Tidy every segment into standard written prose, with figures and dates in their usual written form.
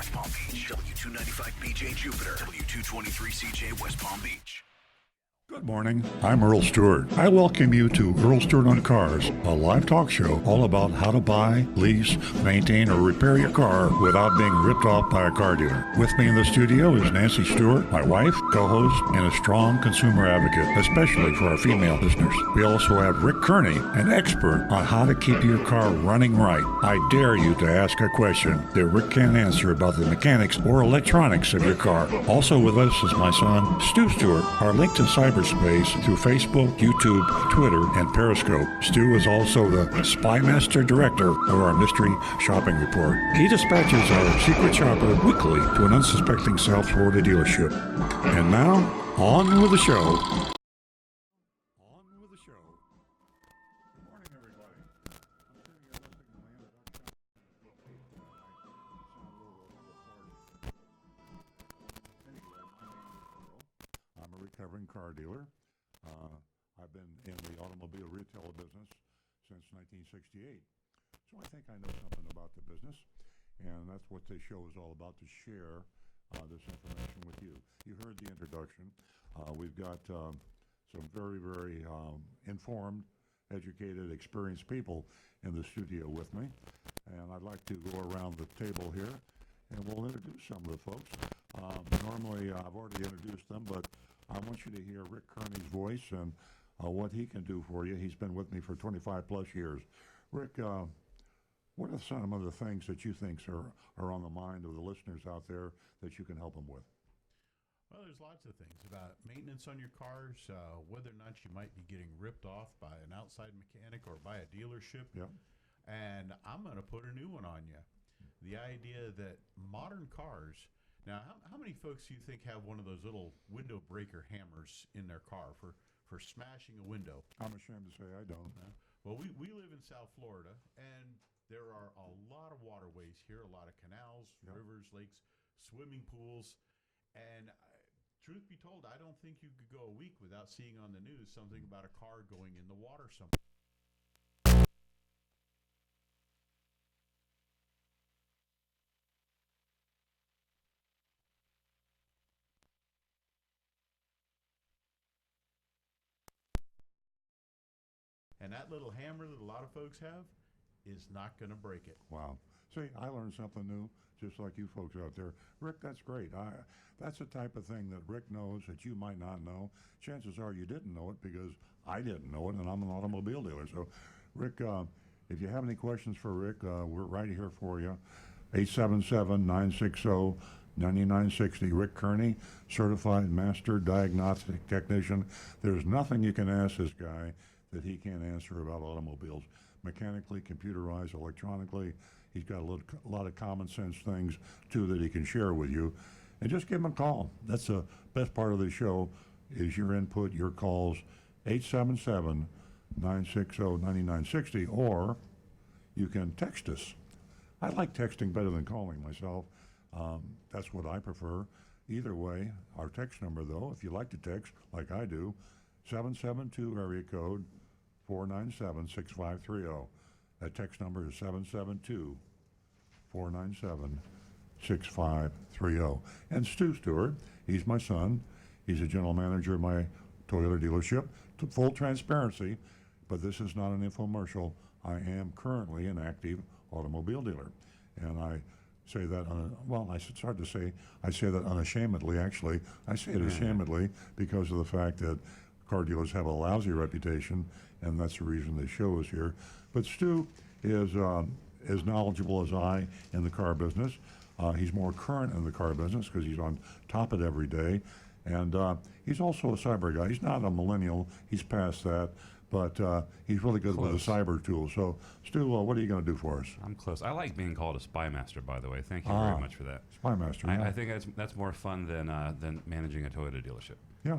North Palm Beach. W295BJ Jupiter. W223CJ West Palm Beach. Good morning. I'm Earl Stewart. I welcome you to Earl Stewart on Cars, a live talk show all about how to buy, lease, maintain, or repair your car without being ripped off by a car dealer. With me in the studio is Nancy Stewart, my wife, co-host, and a strong consumer advocate, especially for our female listeners. We also have Rick Kearney, an expert on how to keep your car running right. I dare you to ask a question that Rick can't answer about the mechanics or electronics of your car. Also with us is my son, Stu Stewart. Our link to cyberspace through Facebook, YouTube, Twitter, and Periscope. Stu is also the Spy Master Director of our Mystery Shopping Report. He dispatches our secret shopper weekly to an unsuspecting South Florida dealership. And now, on with the show. On with the show. Good morning, everybody. I'm sure you're listening to my introduction. Anyway, my name is Earl. I'm a recovering car dealer. I've been in the automobile retail business since 1968. So I think I know something about the business, and that's what this show is all about, to share this information with you. You heard the introduction. We've got some very, very informed, educated, experienced people in the studio with me, and I'd like to go around the table here, and we'll introduce some of the folks. Normally, I've already introduced them, but I want you to hear Rick Kearney's voice and what he can do for you. He's been with me for 25 plus years. Rick, what are some of the things that you think are on the mind of the listeners out there that you can help them with? Well, there's lots of things about maintenance on your cars, whether or not you might be getting ripped off by an outside mechanic or by a dealership. Yeah. And I'm going to put a new one on you. The idea that modern cars, now how many folks do you think have one of those little window breaker hammers in their car for smashing a window? I'm ashamed to say I don't. Well, we live in South Florida, and there are a lot of waterways here, a lot of canals, Yep. rivers, lakes, swimming pools, and truth be told, I don't think you could go a week without seeing on the news something about a car going in the water somewhere. And that little hammer that a lot of folks have is not going to break it. Wow. See, I learned something new, just like you folks out there. Rick, that's great. That's the type of thing that Rick knows that you might not know. Chances are you didn't know it because I didn't know it, and I'm an automobile dealer. So, Rick, if you have any questions for Rick, we're right here for you. 877-960-9960. Rick Kearney, Certified Master Diagnostic Technician. There's nothing you can ask this guy that he can't answer about automobiles. Mechanically, computerized, electronically. He's got a lot of common sense things, too, that he can share with you. And just give him a call. That's the best part of the show, is your input, your calls. 877-960-9960, or you can text us. I like texting better than calling myself. That's what I prefer. Either way, our text number, though, if you like to text, like I do, 772 area code 497-6530. That text number is 772-497-6530. And Stu Stewart, he's my son. He's a general manager of my Toyota dealership. To full transparency, but this is not an infomercial. I am currently an active automobile dealer. And I say that, it's hard to say, I say that unashamedly, actually. I say it ashamedly because of the fact that car dealers have a lousy reputation, and that's the reason this show is here. But Stu is as knowledgeable as I in the car business. He's more current in the car business because he's on top of it every day. And he's also a cyber guy. He's not a millennial. He's past that. But he's really good with the cyber tools. So, Stu, what are you going to do for us? I'm close. I like being called a spy master, by the way. Thank you very much for that. Spy master. I think that's more fun than managing a Toyota dealership. Yeah,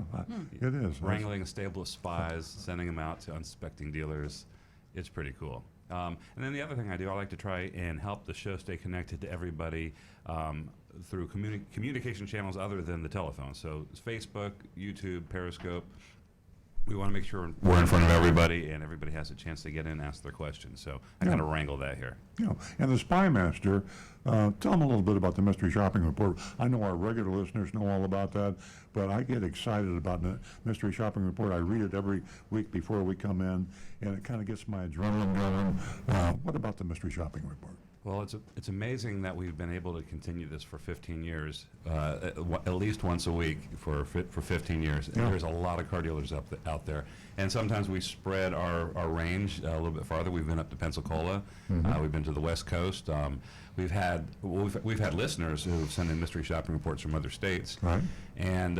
it is. Wrangling a stable of spies, sending them out to unsuspecting dealers. It's pretty cool. And then the other thing I do, I like to try and help the show stay connected to everybody through communication channels other than the telephone. So it's Facebook, YouTube, Periscope. We want to make sure we're in front of everybody and everybody has a chance to get in and ask their questions. So I kind of wrangle that here. Yeah. And the Spy Master, tell them a little bit about the Mystery Shopping Report. I know our regular listeners know all about that, but I get excited about the Mystery Shopping Report. I read it every week before we come in, and it kind of gets my adrenaline going. What about the Mystery Shopping Report? Well, it's amazing that we've been able to continue this for 15 years, at least once a week for 15 years. Yeah. There's a lot of car dealers out there, and sometimes we spread our range a little bit farther. We've been up to Pensacola, we've been to the West Coast. We've had listeners who send in mystery shopping reports from other states, Right. and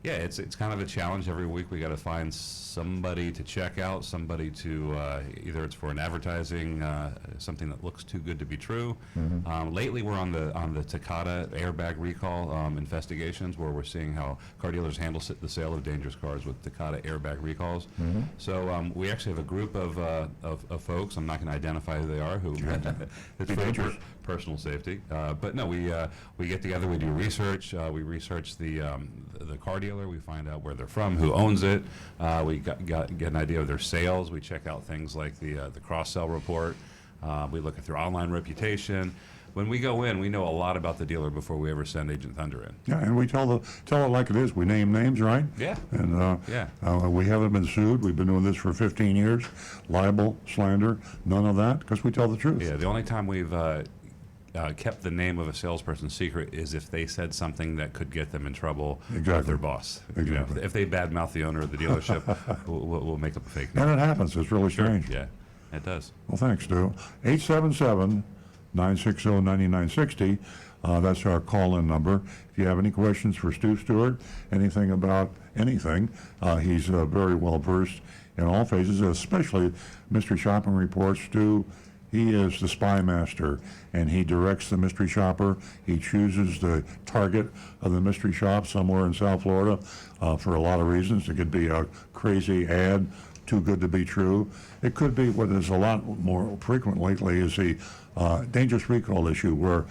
it's kind of a challenge every week. We got to find somebody to check out, somebody to either it's for an advertising, something that looks too good to be true. Lately, we're on the Takata airbag recall investigations, where we're seeing how car dealers handle the sale of dangerous cars with Takata airbag recalls. So we actually have a group of folks. I'm not going to identify who they are. Who it's for personal safety, but no, we get together. We do research. We research the car dealer. We find out where they're from, who owns it. We get an idea of their sales. We check out things like the cross-sell report. We look at their online reputation. When we go in, we know a lot about the dealer before we ever send Agent Thunder in. Yeah, and we tell it like it is. We name names, right? Yeah. And we haven't been sued. We've been doing this for 15 years. Libel, slander, none of that, because we tell the truth. Yeah, the only time we've kept the name of a salesperson secret is if they said something that could get them in trouble with their boss. Exactly. You know, if they badmouth the owner of the dealership, we'll make up a fake name. And it happens. It's really strange. Yeah, it does. Well, thanks, Stu. 877-960-9960. That's our call-in number. If you have any questions for Stu Stewart, anything about anything, he's very well versed in all phases, especially mystery shopping reports. Stu, he is the spy master, and he directs the mystery shopper. He chooses the target of the mystery shop somewhere in South Florida for a lot of reasons. It could be a crazy ad, too good to be true. It could be what is a lot more frequent lately is the dangerous recall issue, where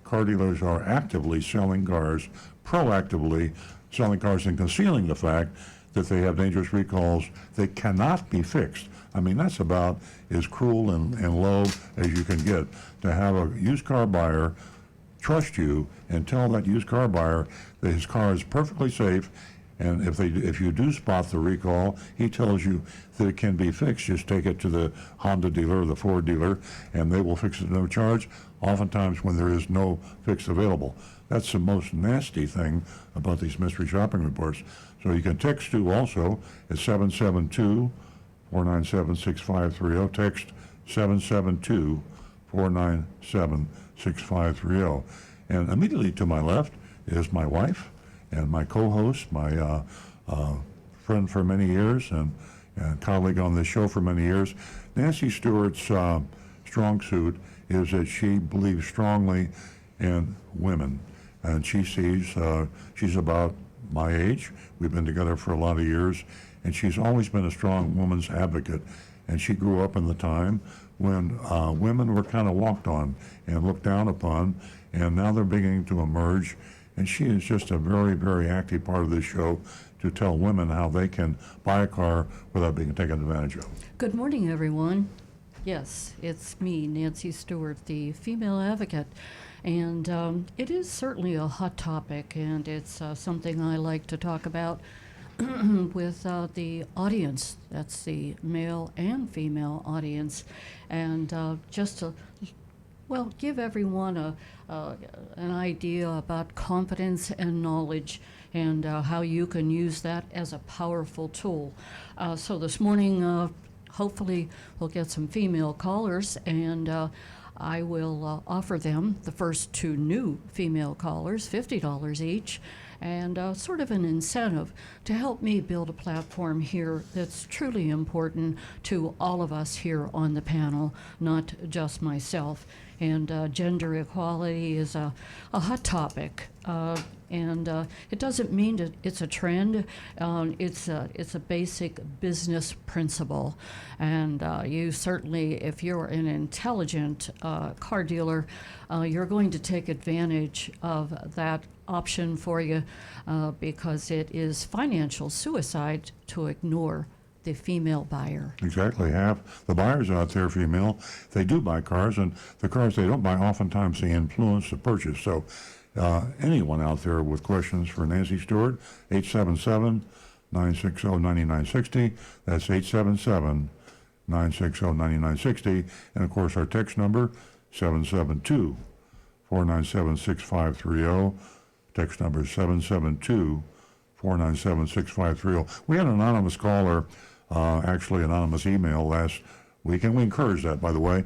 car dealers are actively selling cars, proactively selling cars and concealing the fact that they have dangerous recalls that cannot be fixed. I mean, that's about as cruel and low as you can get, to have a used car buyer trust you and tell that used car buyer that his car is perfectly safe, and if you do spot the recall, he tells you that it can be fixed. Just take it to the Honda dealer or the Ford dealer, and they will fix it at no charge, oftentimes when there is no fix available. That's the most nasty thing about these mystery shopping reports. So you can text Stu also at 772-497-6530. Text 772-497-6530. And immediately to my left is my wife and my co-host, my friend for many years and colleague on this show for many years. Nancy Stewart's strong suit is that she believes strongly in women. And she sees, she's about my age. We've been together for a lot of years. And she's always been a strong woman's advocate. And she grew up in the time when women were kind of walked on and looked down upon. And now they're beginning to emerge. And she is just a very, very active part of this show to tell women how they can buy a car without being taken advantage of. Good morning, everyone. Yes, it's me, Nancy Stewart, the female advocate. And it is certainly a hot topic, and it's something I like to talk about with the audience. That's the male and female audience. And just to give everyone an idea about confidence and knowledge, and how you can use that as a powerful tool. So this morning, hopefully we'll get some female callers, and I will offer them, the first two new female callers, $50 each, and sort of an incentive to help me build a platform here that's truly important to all of us here on the panel, not just myself. And gender equality is a hot topic. And it doesn't mean that it's a trend. It's a basic business principle. And you certainly, if you're an intelligent car dealer, you're going to take advantage of that option for you, because it is financial suicide to ignore the female buyer. Exactly. Half the buyers out there, female, they do buy cars, and the cars they don't buy, oftentimes they influence the purchase. So anyone out there with questions for Nancy Stewart, 877-960-9960. That's 877-960-9960. And, of course, our text number, 772-497-6530. Text number is 772-497-6530. We had an anonymous caller, actually anonymous email last week, and we encourage that, by the way,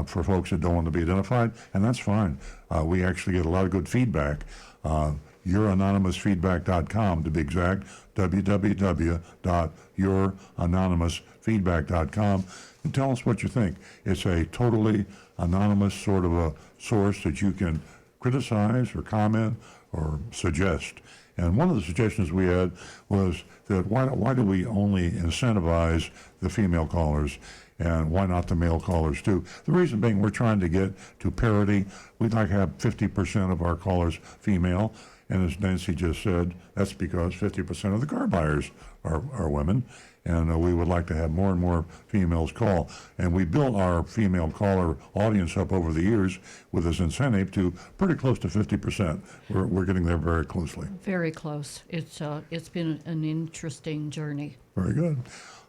for folks that don't want to be identified, and that's fine. We actually get a lot of good feedback. Youranonymousfeedback.com, to be exact, www.youranonymousfeedback.com, and tell us what you think. It's a totally anonymous sort of a source that you can criticize or comment or suggest. And one of the suggestions we had was that why do we only incentivize the female callers, and why not the male callers too? The reason being, we're trying to get to parity. We'd like to have 50% of our callers female, and as Nancy just said, that's because 50% of the car buyers are women, and we would like to have more and more females call. And we built our female caller audience up over the years with this incentive to pretty close to 50%. We're getting there very closely. Very close. It's been an interesting journey. Very good.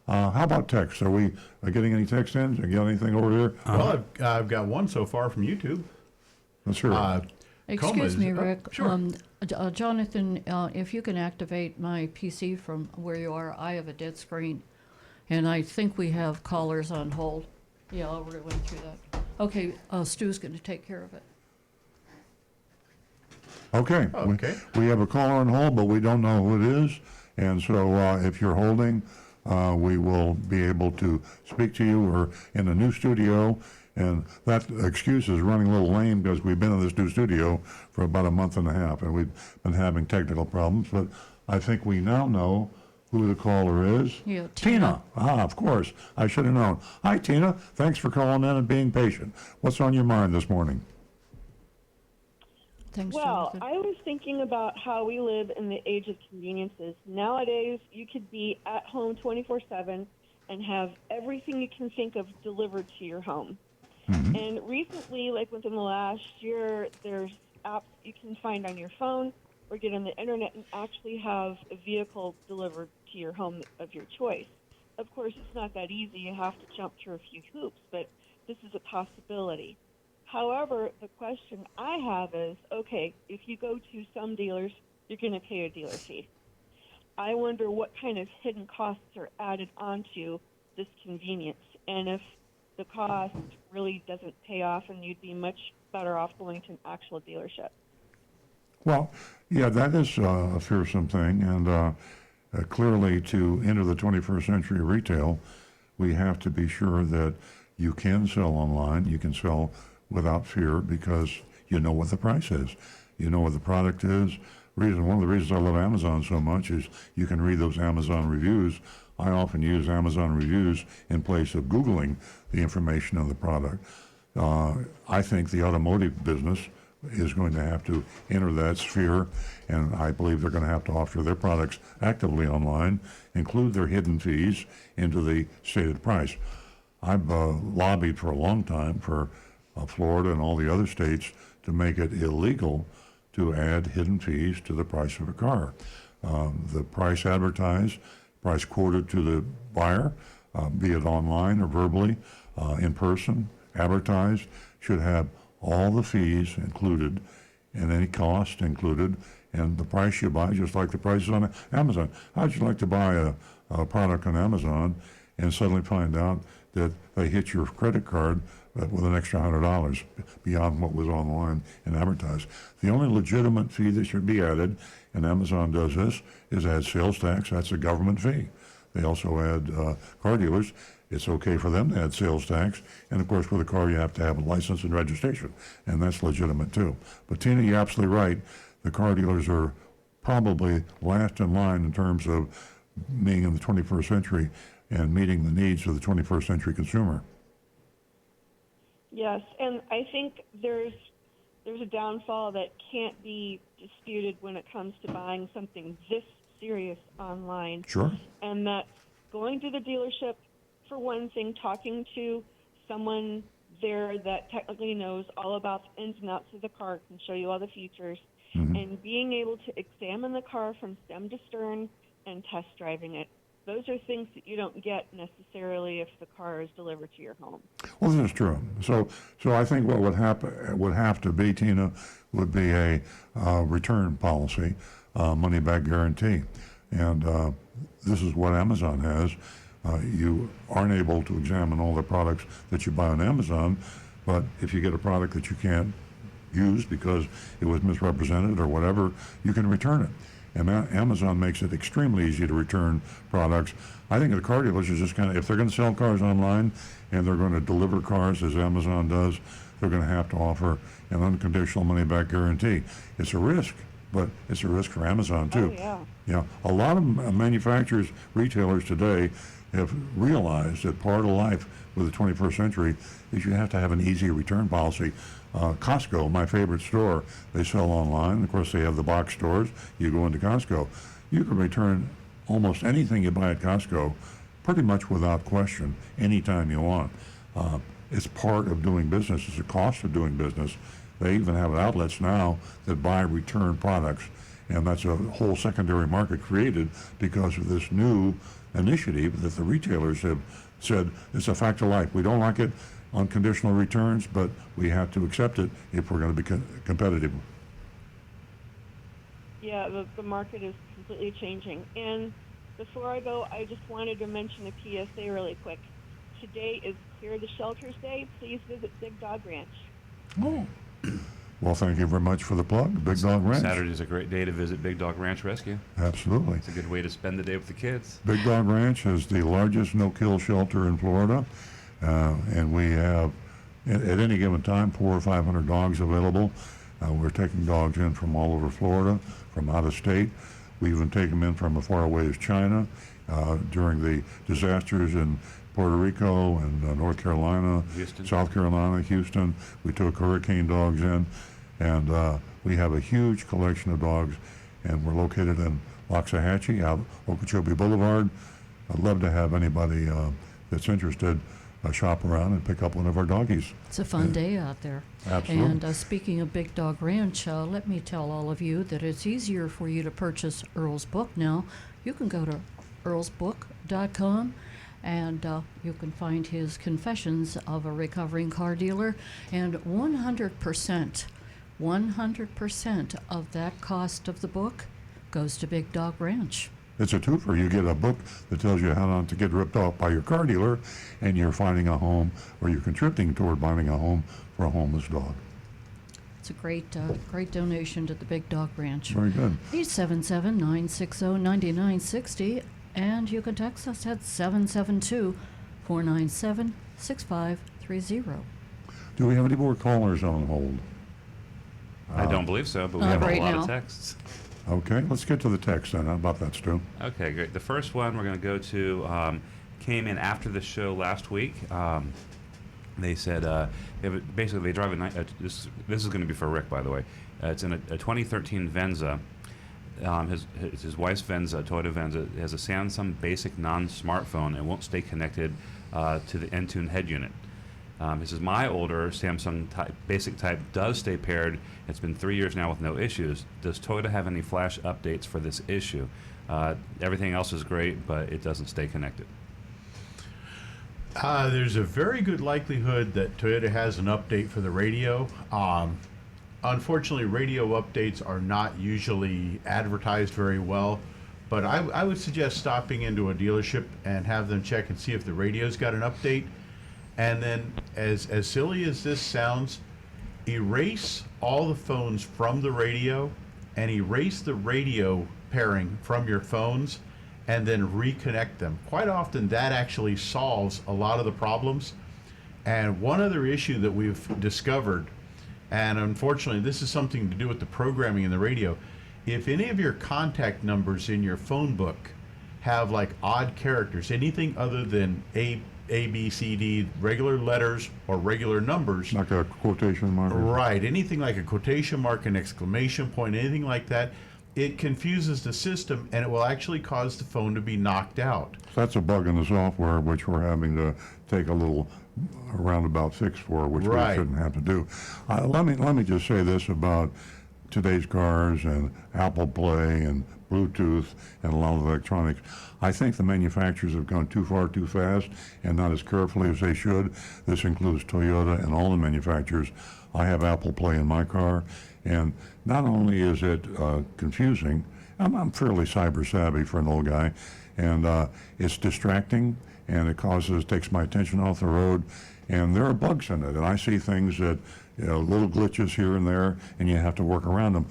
How about text? Are we getting any text in? You got anything over here? Well, I've got one so far from YouTube. Let's hear it. Excuse me, Rick. Sure. Jonathan, if you can activate my PC from where you are, I have a dead screen, and I think we have callers on hold. Yeah, I already went through that. Okay, Stu's going to take care of it. Okay. Okay. We have a caller on hold, but we don't know who it is. And so if you're holding, we will be able to speak to you. We're in a new studio, and that excuse is running a little lame because we've been in this new studio for about a month and a half, and we've been having technical problems. But I think we now know who the caller is. Yeah, Tina. Of course. I should have known. Hi, Tina. Thanks for calling in and being patient. What's on your mind this morning? Thanks, Well, Jonathan. I was thinking about how we live in the age of conveniences. Nowadays, you could be at home 24/7 and have everything you can think of delivered to your home. Mm-hmm. And recently, like within the last year, there's apps you can find on your phone or get on the internet and actually have a vehicle delivered to your home of your choice. Of course, it's not that easy. You have to jump through a few hoops, but this is a possibility. However, the question I have is, okay, if you go to some dealers, you're going to pay a dealer fee. I wonder what kind of hidden costs are added onto this convenience, and if the cost really doesn't pay off and you'd be much better off going to an actual dealership. Well, yeah, that is a fearsome thing, and clearly to enter the 21st century retail, we have to be sure that you can sell online, you can sell without fear because you know what the price is. You know what the product is. One of the reasons I love Amazon so much is you can read those Amazon reviews. I often use Amazon reviews in place of Googling the information on the product. I think the automotive business is going to have to enter that sphere, and I believe they're going to have to offer their products actively online, include their hidden fees into the stated price. I've lobbied for a long time for Florida and all the other states to make it illegal to add hidden fees to the price of a car. The price advertised, price quoted to the buyer, be it online or verbally, in person, advertised, should have all the fees included and any cost included, and the price you buy, just like the prices on Amazon. How'd you like to buy a product on Amazon and suddenly find out that they hit your credit card with an extra $100 beyond what was online and advertised? The only legitimate fee that should be added, and Amazon does this, is add sales tax. That's a government fee. They also add car dealers. It's okay for them to add sales tax. And of course, with a car, you have to have a license and registration, and that's legitimate too. But Tina, you're absolutely right. The car dealers are probably last in line in terms of being in the 21st century and meeting the needs of the 21st century consumer. Yes, and I think there's a downfall that can't be disputed when it comes to buying something this serious online. Sure. And that's going to the dealership, for one thing, talking to someone there that technically knows all about the ins and outs of the car, can show you all the features, and being able to examine the car from stem to stern and test driving it. Those are things that you don't get necessarily if the car is delivered to your home. Well, this is true. So I think what would have to be, Tina, would be a return policy, money back guarantee, and this is what Amazon has. You aren't able to examine all the products that you buy on Amazon, but if you get a product that you can't use because it was misrepresented or whatever, you can return it. And Amazon makes it extremely easy to return products. I think the car dealers are just kind of, if they're going to sell cars online and they're going to deliver cars as Amazon does, they're going to have to offer an unconditional money-back guarantee. It's a risk, but it's a risk for Amazon too. Oh, yeah. Yeah, a lot of manufacturers, retailers today have realized that part of life with the 21st century is you have to have an easy return policy. Costco, my favorite store, they sell online. Of course, they have the box stores. You go into Costco. You can return almost anything you buy at Costco pretty much without question anytime you want. It's part of doing business. It's a cost of doing business. They even have outlets now that buy return products, and that's a whole secondary market created because of this new initiative that the retailers have said it's a fact of life. We don't like it, unconditional returns, but we have to accept it if we're going to be competitive. Yeah, the market is completely changing. And before I go, I just wanted to mention a PSA really quick. Today is Clear the Shelters Day. Please visit Big Dog Ranch. Oh. Well, thank you very much for the plug, Big Dog Ranch. Saturday's a great day to visit Big Dog Ranch Rescue. Absolutely. It's a good way to spend the day with the kids. Big Dog Ranch is the largest no-kill shelter in Florida, and we have, at any given time, 400 or 500 dogs available. We're taking dogs in from all over Florida, from out of state. We even take them in from as far away as China. During the disasters in Puerto Rico and North Carolina, Houston. South Carolina, Houston, we took hurricane dogs in, and we have a huge collection of dogs, and we're located in Loxahatchee, out Okeechobee Boulevard. I'd love to have anybody that's interested shop around and pick up one of our doggies. It's a fun day out there. Absolutely. And speaking of Big Dog Ranch, let me tell all of you that it's easier for you to purchase Earl's book now. You can go to earlsbook.com and you can find his Confessions of a Recovering Car Dealer, and 100% of that cost of the book goes to Big Dog Ranch. It's a twofer. You get a book that tells you how not to get ripped off by your car dealer, and you're finding a home, or you're contributing toward finding a home for a homeless dog. It's a great donation to the Big Dog Ranch. Very good. 877-960-9960, and you can text us at 772-497-6530. Do we have any more callers on hold? I don't believe so, but we Not have right a lot now. of texts. Okay, let's get to the text then. How about that, Stu? Okay, great. The first one we're going to go to came in after the show last week. They said basically they drive this is going to be for Rick, by the way. It's in a 2013 Venza. His wife's Venza, Toyota Venza. It has a Samsung basic non-smartphone and won't stay connected to the Entune head unit. He says, my older Samsung basic type does stay paired. It's been 3 years now with no issues. Does Toyota have any flash updates for this issue? Everything else is great, but it doesn't stay connected. There's a very good likelihood that Toyota has an update for the radio. Unfortunately, radio updates are not usually advertised very well, but I would suggest stopping into a dealership and have them check and see if the radio's got an update. And then, as silly as this sounds, erase all the phones from the radio and erase the radio pairing from your phones and then reconnect them. Quite often that actually solves a lot of the problems. And one other issue that we've discovered, and unfortunately this is something to do with the programming in the radio, if any of your contact numbers in your phone book have like odd characters, anything other than A, B, C, D, regular letters or regular numbers. Like a quotation mark? Right. Anything like a quotation mark, an exclamation point, anything like that, it confuses the system, and it will actually cause the phone to be knocked out. That's a bug in the software, which we're having to take a little roundabout fix for, which we Right. shouldn't have to do. Let me just say this about today's cars and Apple Play and Bluetooth and a lot of electronics. I think the manufacturers have gone too far too fast and not as carefully as they should. This includes Toyota and all the manufacturers. I have Apple Play in my car, and not only is it confusing, I'm fairly cyber savvy for an old guy, and it's distracting, and it takes my attention off the road, and there are bugs in it, and I see things that, little glitches here and there, and you have to work around them.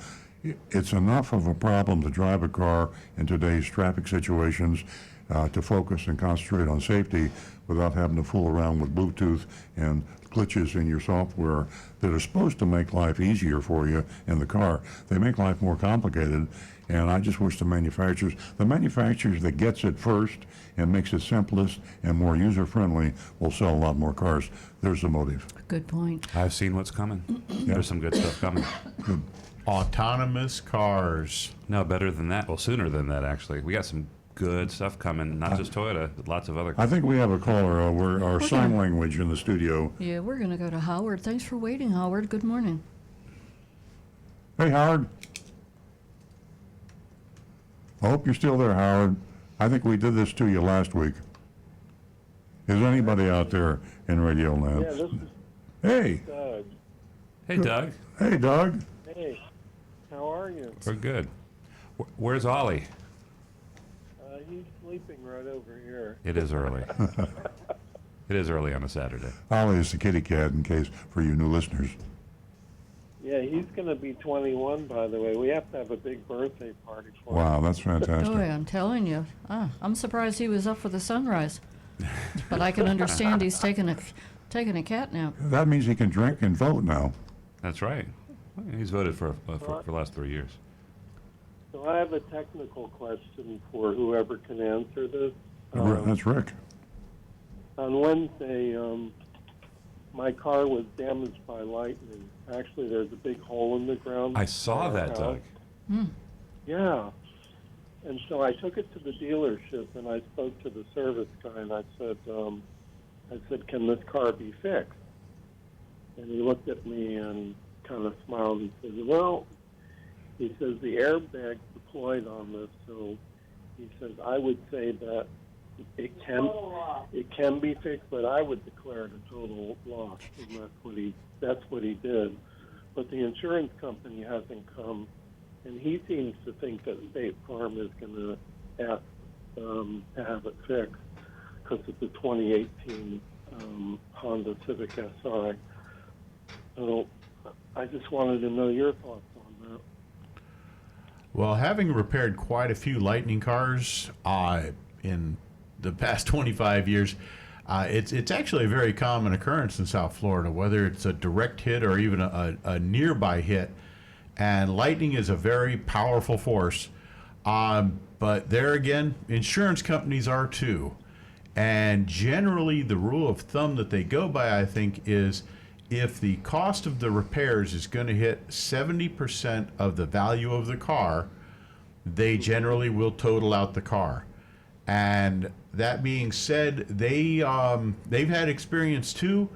It's enough of a problem to drive a car in today's traffic situations to focus and concentrate on safety without having to fool around with Bluetooth and glitches in your software that are supposed to make life easier for you in the car. They make life more complicated, and I just wish the manufacturers that gets it first and makes it simplest and more user-friendly will sell a lot more cars. There's the motive. Good point. I've seen what's coming. There's some good stuff coming. Good. Autonomous cars. No, better than that. Well, sooner than that, actually. We got some good stuff coming, not just Toyota, but lots of other. I think we have a caller. We're our sign language in the studio. Yeah, we're going to go to Howard. Thanks for waiting, Howard. Good morning. Hey, Howard. I hope you're still there, Howard. I think we did this to you last week. Is anybody out there in Radio Land? Yeah, this is Hey. Doug. Hey, Doug. Hey, Doug. Hey, how are you? We're good. Where's Ollie? He's sleeping right over here. It is early. It is early on a Saturday. Ollie is the kitty cat, in case for you new listeners. Yeah, he's going to be 21, by the way. We have to have a big birthday party for him. Wow, that's fantastic. Oh, I'm telling you. I'm surprised he was up for the sunrise. But I can understand he's taking a cat nap. That means he can drink and vote now. That's right. He's voted for the last 3 years. So I have a technical question for whoever can answer this. That's Rick. On Wednesday, my car was damaged by lightning. Actually, there's a big hole in the ground. I saw that, Doug. Yeah. And so I took it to the dealership, and I spoke to the service guy, and I said, can this car be fixed? And he looked at me and kind of smiled and said, well, he says, the airbag's deployed on this, so he says, I would say that it can be fixed, but I would declare it a total loss, and that's what he did. But the insurance company hasn't come, and he seems to think that State Farm is going to ask to have it fixed because it's a 2018 Honda Civic Si. So I just wanted to know your thoughts on that. Well, having repaired quite a few Lightning cars in the past 25 years, it's actually a very common occurrence in South Florida, whether it's a direct hit or even a nearby hit. And lightning is a very powerful force. But there again, insurance companies are too. And generally, the rule of thumb that they go by, I think, is if the cost of the repairs is going to hit 70% of the value of the car, they generally will total out the car. And that being said, they've had experience too,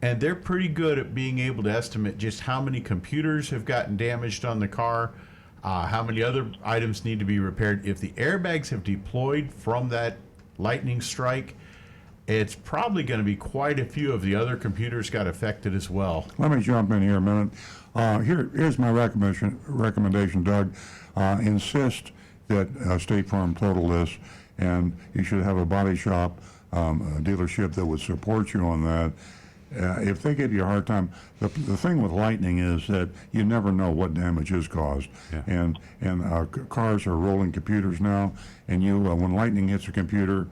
and they're pretty good at being able to estimate just how many computers have gotten damaged on the car, how many other items need to be repaired. If the airbags have deployed from that lightning strike, it's probably going to be quite a few of the other computers got affected as well. Let me jump in here a minute. Here's my recommendation, Doug. Insist that State Farm total this, and you should have a body shop, a dealership that would support you on that. If they give you a hard time, the thing with lightning is that you never know what damage is caused. Yeah. And cars are rolling computers now, and when lightning hits a computer,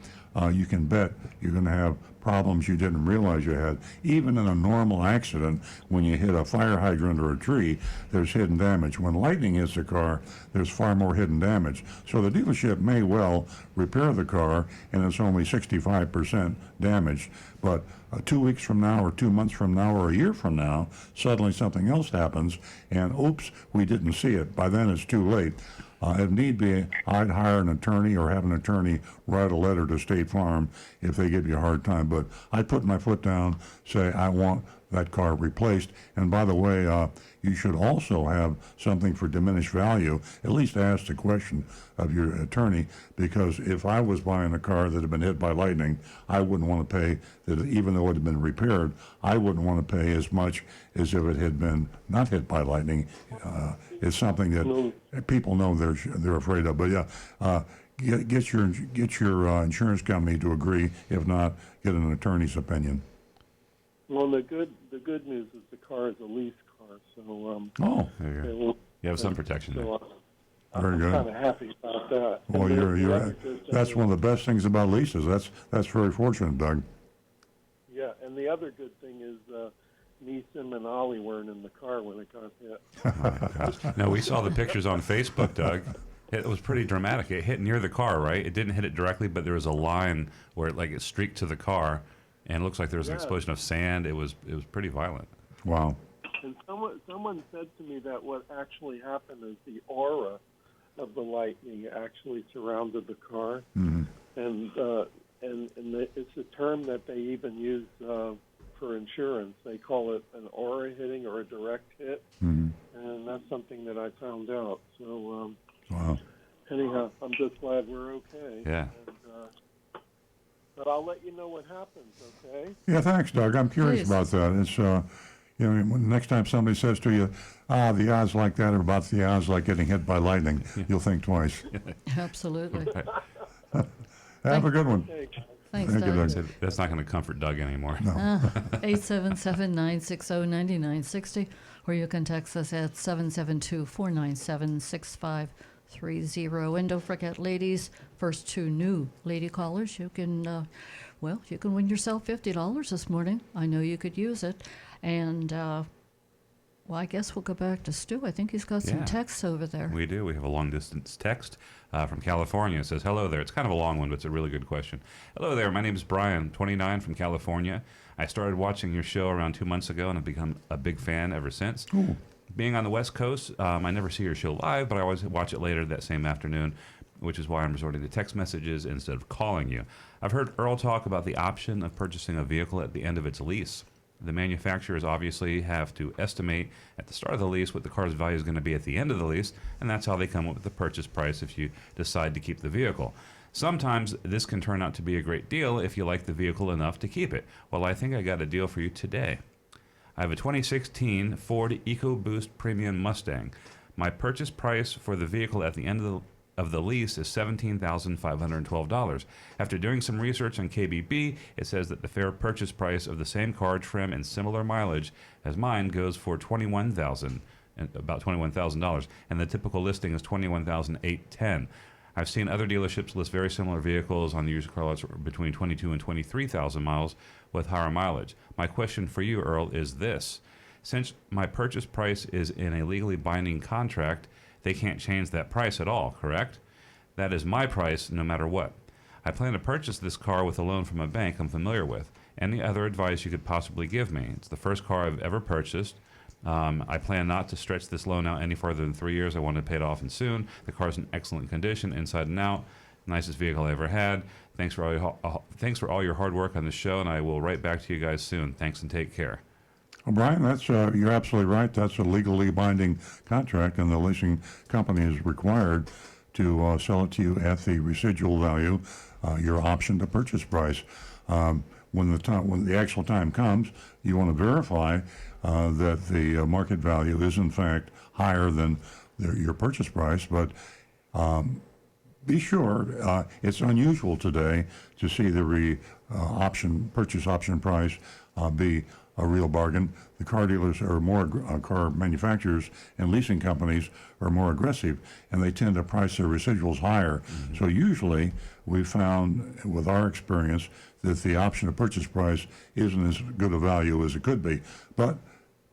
you can bet you're going to have problems you didn't realize you had. Even in a normal accident, when you hit a fire hydrant or a tree, there's hidden damage. When lightning hits a car, there's far more hidden damage. So the dealership may well repair the car, and it's only 65% damaged. But 2 weeks from now, or 2 months from now, or a year from now, suddenly something else happens, and oops, we didn't see it. By then it's too late. If need be, I'd hire an attorney or have an attorney write a letter to State Farm if they give you a hard time. But I'd put my foot down, say I want that car replaced. And by the way, you should also have something for diminished value. At least ask the question of your attorney, because if I was buying a car that had been hit by lightning, I wouldn't want to pay that. Even though it had been repaired, I wouldn't want to pay as much as if it had been not hit by lightning. It's something that people know they're afraid of. But yeah, get your insurance company to agree. If not, get an attorney's opinion. Well, the good news is the car is a lease car, so There you go. You have some protection there. so Very I'm good. kind of happy about that. Well, And the you're other good thing that's is- one of the best things about leases. That's very fortunate, Doug. Yeah, and the other good thing is Neeson and Ollie weren't in the car when it got hit. No, we saw the pictures on Facebook, Doug. It was pretty dramatic. It hit near the car, right? It didn't hit it directly, but there was a line where it streaked to the car, and it looks like there was an Yeah. explosion of sand. It was pretty violent. Wow. And someone said to me that what actually happened is the aura of the lightning actually surrounded the car, Mm-hmm. and it's a term that they even use for insurance. They call it an aura hitting or a direct hit, Mm-hmm. and that's something that I found out. So Wow. anyhow, I'm just glad we're okay. Yeah. And, but I'll let you know what happens. Okay. Yeah, thanks, Doug. I'm curious Please. about that. It's when next time somebody says to you, the odds like that are about the odds like getting hit by lightning, you'll think twice. Absolutely. Have a good one. Okay. Thanks, Thank you, Doug. Doug. That's not going to comfort Doug anymore. 877-960-9960, or you can text us at 772-497-6530. And don't forget, ladies, first two new lady callers, you can, you can win yourself $50 this morning. I know you could use it. And, I guess we'll go back to Stu. I think he's got some Yeah. texts over there. We do. We have a long distance text from California. It says, hello there. It's kind of a long one, but it's a really good question. Hello there. My name is Brian, 29 from California. I started watching your show around 2 months ago and have become a big fan ever since. Being on the West Coast, I never see your show live, but I always watch it later that same afternoon, which is why I'm resorting to text messages instead of calling you. I've heard Earl talk about the option of purchasing a vehicle at the end of its lease. The manufacturers obviously have to estimate at the start of the lease what the car's value is going to be at the end of the lease, and that's how they come up with the purchase price if you decide to keep the vehicle. Sometimes this can turn out to be a great deal if you like the vehicle enough to keep it. Well, I think I got a deal for you today. I have a 2016 Ford EcoBoost Premium Mustang. My purchase price for the vehicle at the end of the lease is $17,512. After doing some research on KBB, it says that the fair purchase price of the same car, trim, and similar mileage as mine goes for about $21,000, and the typical listing is $21,810. I've seen other dealerships list very similar vehicles on the used car lots between 22 and 23,000 miles with higher mileage. My question for you, Earl, is this. Since my purchase price is in a legally binding contract, they can't change that price at all, correct? That is my price no matter what. I plan to purchase this car with a loan from a bank I'm familiar with. Any other advice you could possibly give me? It's the first car I've ever purchased. I plan not to stretch this loan out any farther than 3 years. I want to pay it off and soon. The car's in excellent condition, inside and out. Nicest vehicle I ever had. Thanks for all your hard work on the show, and I will write back to you guys soon. Thanks and take care. Well, Brian, that's you're absolutely right. That's a legally binding contract, and the leasing company is required to sell it to you at the residual value, your option to purchase price. When the actual time comes, you want to verify that the market value is in fact higher than your purchase price, but be sure it's unusual today to see the purchase option price be a real bargain. The car dealers are car manufacturers and leasing companies are more aggressive, and they tend to price their residuals higher. Mm-hmm. So usually we found with our experience that the option of purchase price isn't as good a value as it could be. But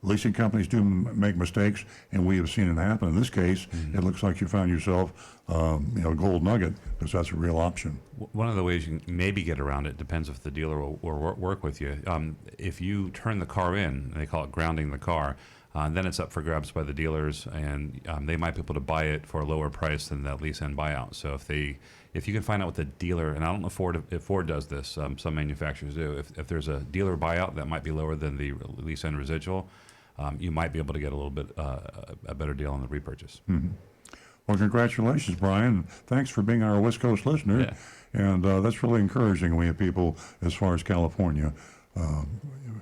leasing companies do make mistakes, and we have seen it happen. In this case, It looks like you found yourself a gold nugget, because that's a real option. One of the ways you can maybe get around it, depends if the dealer will work with you. If you turn the car in, they call it grounding the car, Then it's up for grabs by the dealers, and they might be able to buy it for a lower price than that lease end buyout. So if you can find out what the dealer, and I don't know if Ford does this, some manufacturers do. If there's a dealer buyout that might be lower than the lease end residual, you might be able to get a little bit a better deal on the repurchase. Mm-hmm. Well, congratulations, Brian. Thanks for being our West Coast listener. Yeah. And that's really encouraging. We have people as far as California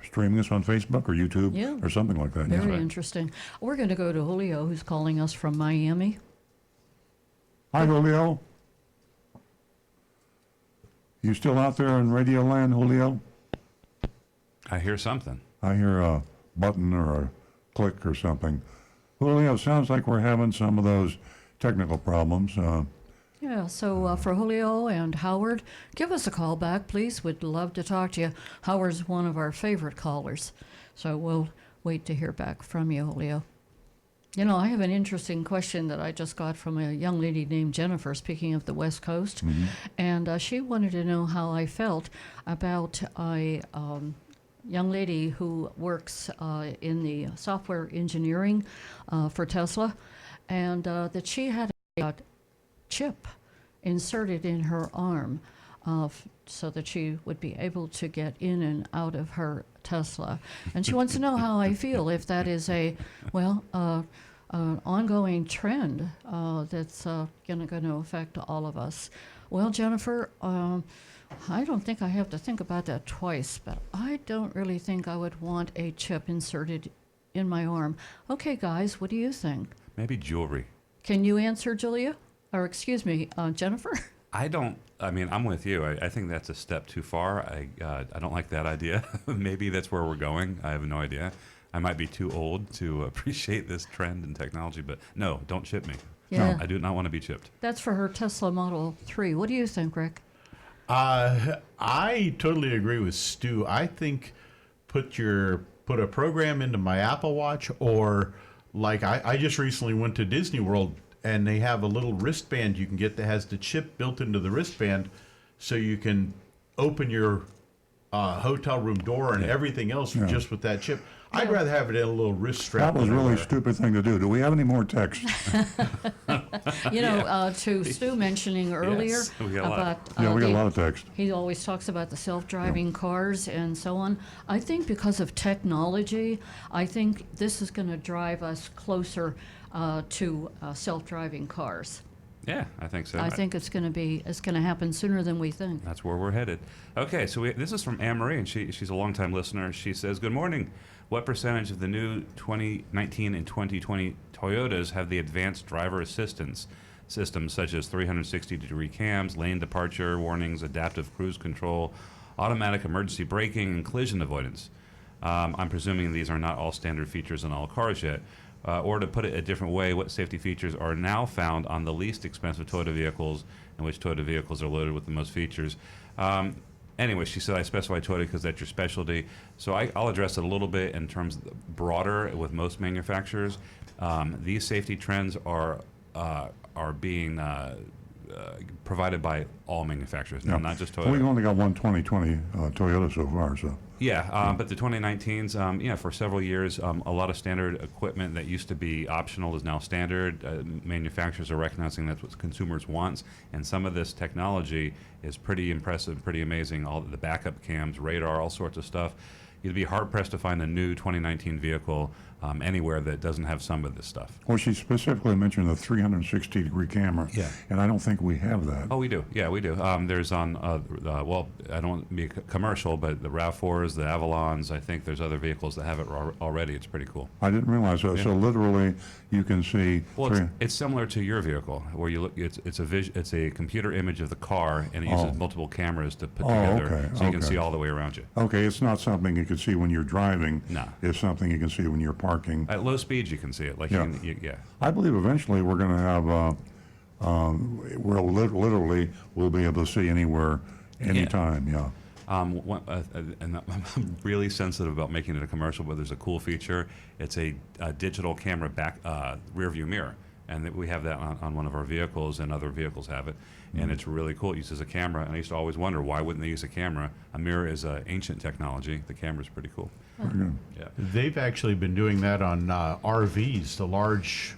streaming us on Facebook or YouTube or something like that. Very interesting. We're going to go to Julio, who's calling us from Miami. Hi, Julio. You still out there in Radio Land, Julio? I hear something. I hear a button or a click or something. Julio, sounds like we're having some of those technical problems. Yeah, so for Julio and Howard, give us a call back, please. We'd love to talk to you. Howard's one of our favorite callers, so we'll wait to hear back from you, Julio. You know, I have an interesting question that I just got from a young lady named Jennifer, speaking of the West Coast, and she wanted to know how I felt about a young lady who works in the software engineering for Tesla, and that she had a chip inserted in her arm so that she would be able to get in and out of her Tesla. And she wants to know how I feel, if that is a, ongoing trend that's going to affect all of us. Well, Jennifer, I don't think I have to think about that twice, but I don't really think I would want a chip inserted in my arm. Okay, guys, what do you think? Maybe jewelry. Can you answer, Julia? Or excuse me, Jennifer? I'm with you. I think that's a step too far. I don't like that idea. Maybe that's where we're going. I have no idea. I might be too old to appreciate this trend in technology, but no, don't chip me. Yeah. No, I do not want to be chipped. That's for her Tesla Model 3. What do you think, Rick? I totally agree with Stu. I think put a program into my Apple Watch, or like I just recently went to Disney World, and they have a little wristband you can get that has the chip built into the wristband, so you can open your hotel room door and everything else just with that chip. I'd rather have it in a little wrist strap. That was really a stupid thing to do. Do we have any more text? To Stu mentioning earlier Yes, we got a lot. about We got a lot of text. he always talks about the self-driving cars and so on. I think because of technology, I think this is going to drive us closer to self-driving cars. Yeah, I think so. I think it's going to happen sooner than we think. That's where we're headed. Okay, so this is from Anne Marie, and she's a longtime listener. She says, "Good morning. What percentage of the new 2019 and 2020 Toyotas have the advanced driver assistance systems such as 360-degree cams, lane departure warnings, adaptive cruise control, automatic emergency braking, and collision avoidance? I'm presuming these are not all standard features in all cars yet. Or to put it a different way, what safety features are now found on the least expensive Toyota vehicles, and which Toyota vehicles are loaded with the most features?" Anyway, she said, I specify Toyota because that's your specialty. So I'll address it a little bit in terms of broader with most manufacturers. These safety trends are being provided by all manufacturers, now, not just Toyota. We've only got one 2020 Toyota so far, so. Yeah, but the 2019s, for several years, a lot of standard equipment that used to be optional is now standard. Manufacturers are recognizing that's what consumers want, and some of this technology is pretty impressive, pretty amazing. All the backup cams, radar, all sorts of stuff. You'd be hard-pressed to find a new 2019 vehicle anywhere that doesn't have some of this stuff. Well, she specifically mentioned the 360-degree camera, and I don't think we have that. Oh, we do. Yeah, we do. There's on, I don't want to be commercial, but the RAV4s, the Avalons, I think there's other vehicles that have it already. It's pretty cool. I didn't realize that. So literally, you can see. Well, it's similar to your vehicle, where you look. It's a computer image of the car, and it uses multiple cameras to put together, so you can see all the way around you. Okay, it's not something you can see when you're driving. No. It's something you can see when you're parking. At low speeds, you can see it. I believe eventually we're going to have. Literally, we'll be able to see anywhere, anytime. Yeah. And I'm really sensitive about making it a commercial, but there's a cool feature. It's a digital camera back rear view mirror. And that we have that on one of our vehicles, and other vehicles have it. And it's really cool. It uses a camera, and I used to always wonder, why wouldn't they use a camera? A mirror is ancient technology. The camera's pretty cool. Yeah. They've actually been doing that on RVs, the large,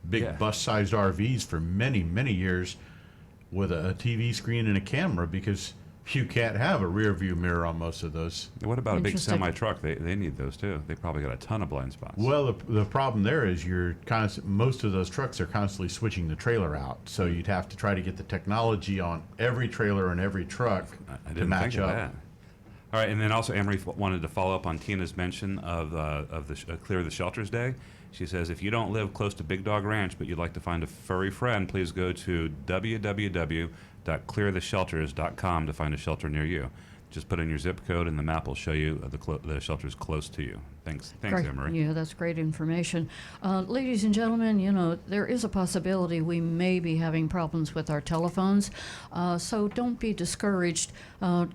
big Yeah. bus-sized RVs for many, many years with a TV screen and a camera, because you can't have a rear view mirror on most of those. What about a big Interesting. semi-truck? They need those too. They probably got a ton of blind spots. Well, the problem there is most of those trucks are constantly switching the trailer out. So you'd have to try to get the technology on every trailer and every truck I to didn't match think of up. that. All right, and then also Emery wanted to follow up on Tina's mention of the Clear the Shelters Day. She says, if you don't live close to Big Dog Ranch but you'd like to find a furry friend, please go to www.cleartheshelters.com to find a shelter near you. Just put in your zip code and the map will show you the shelters close to you. Thanks, Great. Emery. Yeah, that's great information. Ladies and gentlemen, there is a possibility we may be having problems with our telephones, so don't be discouraged.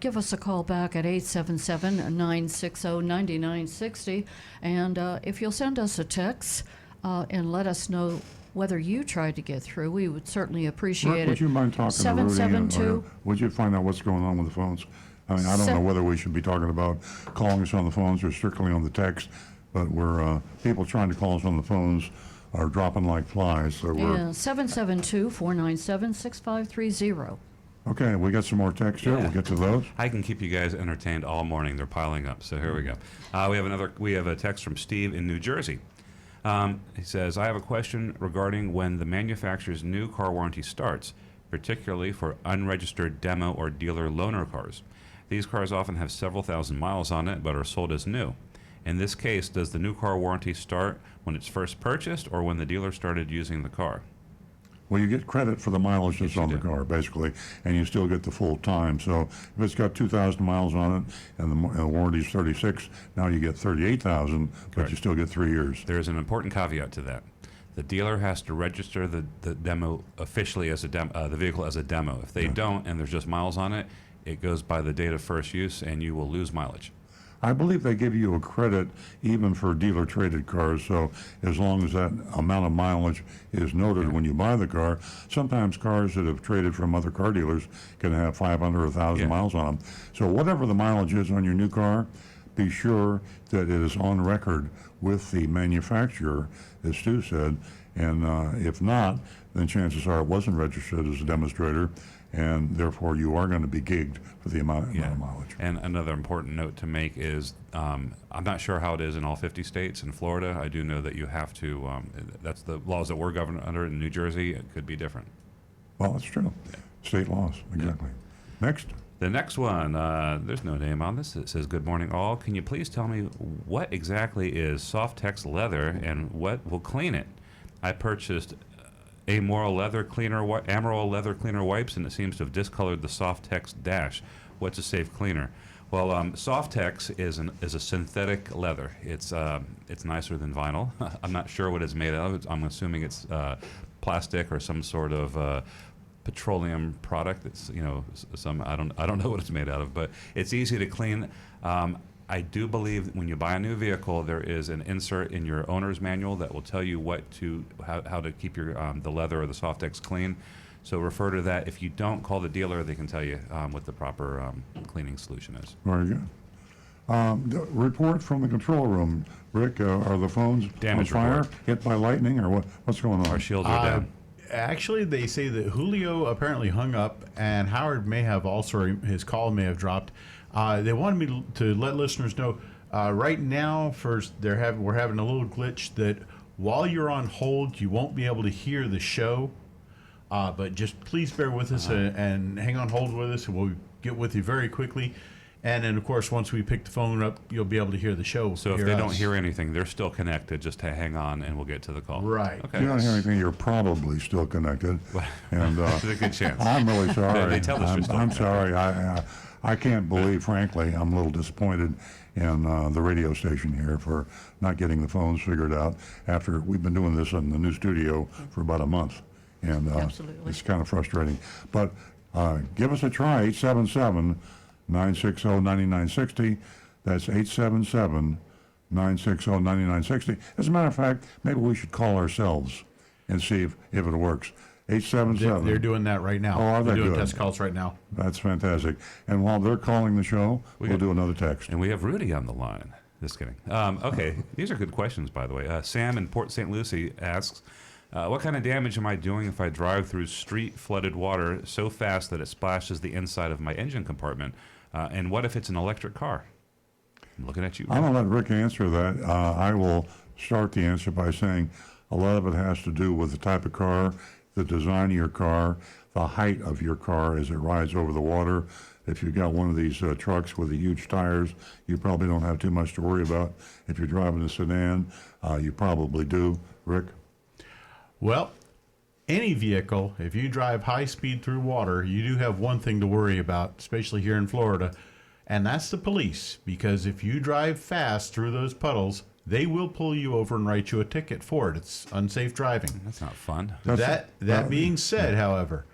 Give us a call back at 877-960-9960, and if you'll send us a text and let us know whether you tried to get through, we would certainly appreciate Rick, it. would you mind talking to Rudy? 772 Would you find out what's going on with the phones? I mean, I don't know whether we should be talking about calling us on the phones or strictly on the text, but we're people trying to call us on the phones are dropping like flies. So we're Yeah, 772-497-6530. okay. We got some more text here. Yeah. We'll get to those. I can keep you guys entertained all morning. They're piling up. So here we go. We have a text from Steve in New Jersey. He says, I have a question regarding when the manufacturer's new car warranty starts, particularly for unregistered demo or dealer loaner cars. These cars often have several thousand miles on it but are sold as new. In this case, does the new car warranty start when it's first purchased or when the dealer started using the car? Well, you get credit for the mileage that's you on the do. car, basically, and you still get the full time. So if it's got 2,000 miles on it and the warranty's 36, now you get 38,000, but Correct. you still get 3 years. There's an important caveat to that. The dealer has to register the demo officially as the vehicle as a demo. If they don't and there's just miles on it, it goes by the date of first use and you will lose mileage. I believe they give you a credit even for dealer-traded cars, so as long as that amount of mileage is noted when you buy the car. Sometimes cars that have traded from other car dealers can have 500 or 1,000 miles on them. So whatever the mileage is on your new car, be sure that it is on record with the manufacturer, as Stu said, and if not, then chances are it wasn't registered as a demonstrator, and therefore you are going to be gigged for the amount of mileage. And another important note to make is, I'm not sure how it is in all 50 states. In Florida, I do know that you have to, that's the laws that we're governed under. In New Jersey, it could be different. Well, that's true. State laws, exactly. Next. The next one, there's no name on this. It says, good morning all. Can you please tell me what exactly is Softex leather and what will clean it? I purchased Amaral leather cleaner wipes, and it seems to have discolored the Softex dash. What's a safe cleaner? Well, Softex is a synthetic leather. It's nicer than vinyl. I'm not sure what it's made out of. I'm assuming it's plastic or some sort of petroleum product. It's I don't know what it's made out of, but it's easy to clean. I do believe when you buy a new vehicle, there is an insert in your owner's manual that will tell you how to keep your the leather or the Softex clean. So refer to that. If you don't, call the dealer. They can tell you what the proper cleaning solution is. Very good. The report from the control room. Rick, are the phones Damage on fire, report. hit by lightning, or what's going on? Our shields are down. Actually, they say that Julio apparently hung up, and Howard may have also, his call may have dropped. They wanted me to let listeners know right now. We're having a little glitch that while you're on hold, you won't be able to hear the show. But just please bear with us and hang on hold with us, and we'll get with you very quickly. And then, of course, once we pick the phone up, you'll be able to hear the show. So if they don't hear anything, they're still connected. Just hang on, and we'll get to the call. Right. If Okay. you don't hear anything, you're probably still connected. And There's a good chance. I'm really sorry. They tell us you're still I'm connected. sorry. I can't believe, frankly, I'm a little disappointed in the radio station here for not getting the phones figured out after we've been doing this in the new studio for about a month. And Absolutely. it's kind of frustrating. But give us a try, 877-960-9960. That's 877-960-9960. As a matter of fact, maybe we should call ourselves and see if it works. 877. They're doing that right now. Oh, are They're they doing good? test calls right now. That's fantastic. And while they're calling the show, we'll do another text. And we have Rudy on the line. Just kidding. Okay, these are good questions, by the way. Sam in Port St. Lucie asks, what kind of damage am I doing if I drive through street flooded water so fast that it splashes the inside of my engine compartment? And what if it's an electric car? I'm looking at you. I'm going to let Rick answer that. I will start the answer by saying a lot of it has to do with the type of car, the design of your car, the height of your car as it rides over the water. If you've got one of these trucks with the huge tires, you probably don't have too much to worry about. If you're driving a sedan, you probably do. Rick? Well, any vehicle, if you drive high speed through water, you do have one thing to worry about, especially here in Florida, and that's the police. Because if you drive fast through those puddles, they will pull you over and write you a ticket for it. It's unsafe driving. That's not fun. That being said, however,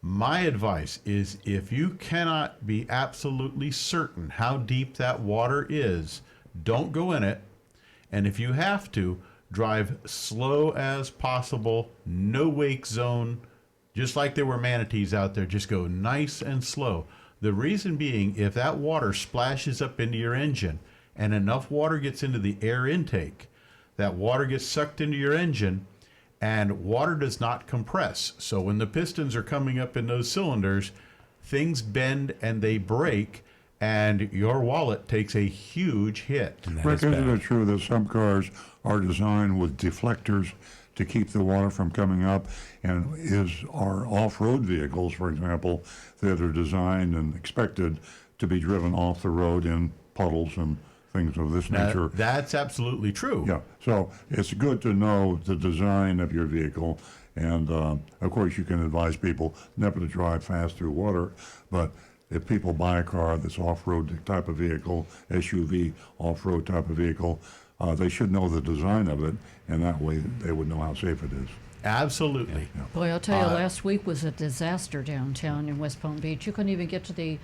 my advice is if you cannot be absolutely certain how deep that water is, don't go in it. And if you have to, drive slow as possible, no wake zone, just like there were manatees out there. Just go nice and slow. The reason being, if that water splashes up into your engine and enough water gets into the air intake, that water gets sucked into your engine, and water does not compress. So when the pistons are coming up in those cylinders, things bend and they break, and your wallet takes a huge hit. Rick, isn't it true that some cars are designed with deflectors to keep the water from coming up? And are off-road vehicles, for example, that are designed and expected to be driven off the road in puddles and things of this nature? That's absolutely true. Yeah, so it's good to know the design of your vehicle. And, of course, you can advise people never to drive fast through water, but if people buy a car that's off-road type of vehicle, SUV off-road type of vehicle, they should know the design of it, and that way they would know how safe it is. Absolutely. Yeah. Boy, I'll tell you, last week was a disaster downtown in West Palm Beach. You couldn't even get to the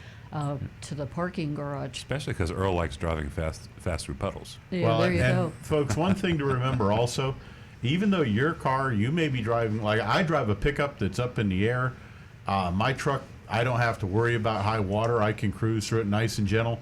parking garage. Especially because Earl likes driving fast through puddles. Yeah, Well, there you and go. folks, one thing to remember also, even though your car, you may be driving, like I drive a pickup that's up in the air. My truck, I don't have to worry about high water. I can cruise through it nice and gentle.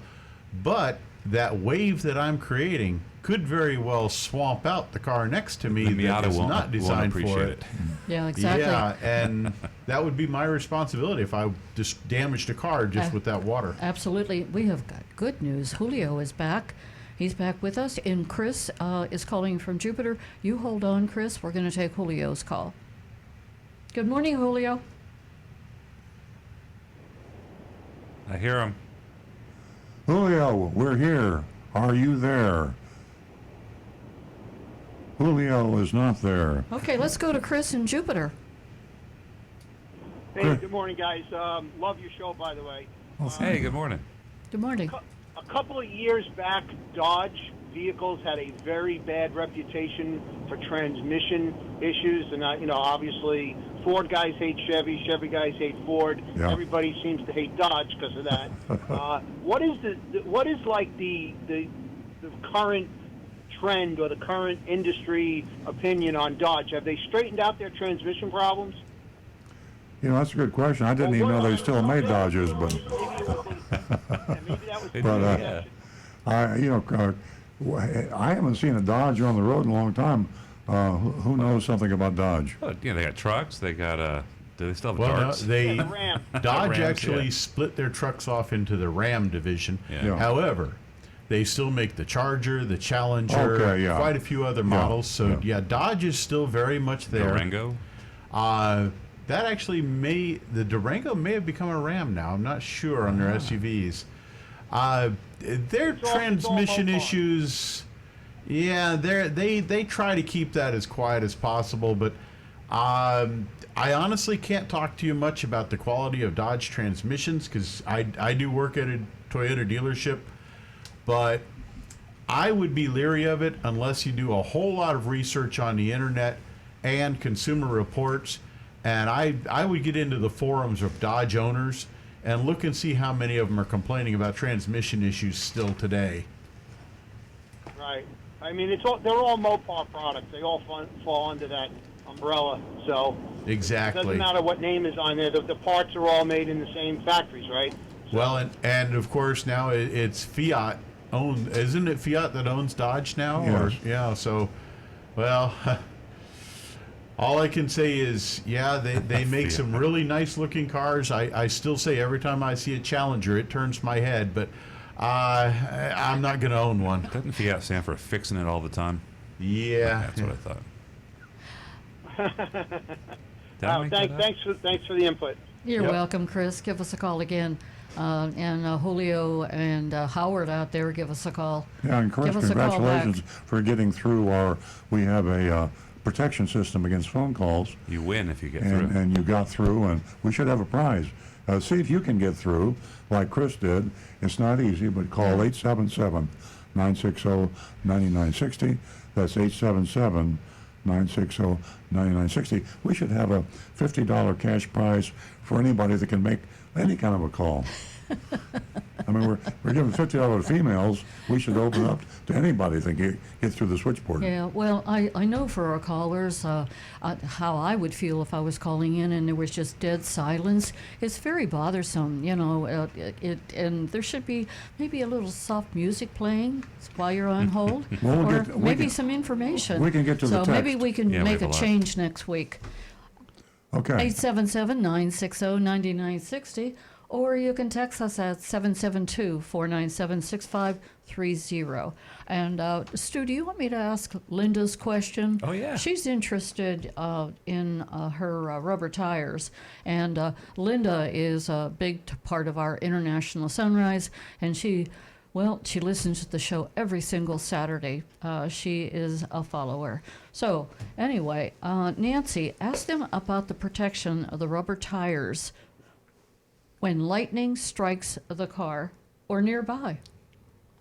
But that wave that I'm creating could very well swamp out the car next to me The that Miata is won't not designed for appreciate it. Yeah, exactly. Yeah, and that would be my responsibility if I just damaged a car just with that water. Absolutely. We have got good news. Julio is back. He's back with us, and Chris is calling from Jupiter. You hold on, Chris. We're going to take Julio's call. Good morning, Julio. I hear him. Julio, we're here. Are you there? Julio is not there. Okay, let's go to Chris in Jupiter. Hey, good morning, guys. Love your show, by the way. Hey, good morning. Good morning. A couple of years back, Dodge vehicles had a very bad reputation for transmission issues, and obviously, Ford guys hate Chevy, Chevy guys hate Ford. Yeah. Everybody seems to hate Dodge because of that. What is the current trend or the current industry opinion on Dodge? Have they straightened out their transmission problems? That's a good question. I didn't even know they still made Dodges, but I haven't seen a Dodge on the road in a long time. Who knows something about Dodge? Oh, they got trucks. They got do they still have Well, no, darts? they The Ram. Dodge Rams, actually yeah. split their trucks off into the Ram division. Yeah. However, they still make the Charger, the Challenger, Okay, yeah. quite a few other models. So yeah, Dodge is still very much there. Durango. That actually the Durango may have become a Ram now. I'm not sure on their SUVs. Their transmission issues, yeah, they try to keep that as quiet as possible. But I honestly can't talk to you much about the quality of Dodge transmissions because I do work at a Toyota dealership. But I would be leery of it unless you do a whole lot of research on the internet and Consumer Reports. And I would get into the forums of Dodge owners and look and see how many of them are complaining about transmission issues still today. Right. I mean, they're all Mopar products. They all fall under that umbrella. So it Exactly. doesn't matter what name is on there. The parts are all made in the same factories, right? Well, and of course now it's Fiat owned. Isn't it Fiat that owns Dodge now? Yes. Yeah. So, well, all I can say is, yeah, they make some really nice looking cars. I still say every time I see a Challenger, it turns my head, but I'm not going to own one. Doesn't Fiat stand for fixing it all the time? Yeah. That's what I thought. Did I Wow, make that up? thanks for the input. You're Yep. welcome, Chris. Give us a call again. And Julio and Howard out there, give us a call. Yeah, and Chris, Give us a call congratulations back. for getting through we have a protection system against phone calls. You win if you get And, through. and you got through, and we should have a prize. See if you can get through, like Chris did. It's not easy, but call 877-960-9960. That's 877-960-9960. We should have a $50 cash prize for anybody that can make any kind of a call. I mean, we're giving $50 to females. We should open up to anybody that can get through the switchboard. Yeah, well, I know for our callers how I would feel if I was calling in and there was just dead silence. It's very bothersome, you know. And there should be maybe a little soft music playing while you're on hold, Well, or we maybe can- some information. we can get to the So maybe text. we can Yeah, we make have a a lot. change next week. Okay. 877-960-9960, or you can text us at 772-497-6530. And Stu, do you want me to ask Linda's question? Oh, yeah. She's interested in her rubber tires. And Linda is a big part of our International Sunrise, and she listens to the show every single Saturday. She is a follower. So, anyway, Nancy, ask them about the protection of the rubber tires when lightning strikes the car or nearby.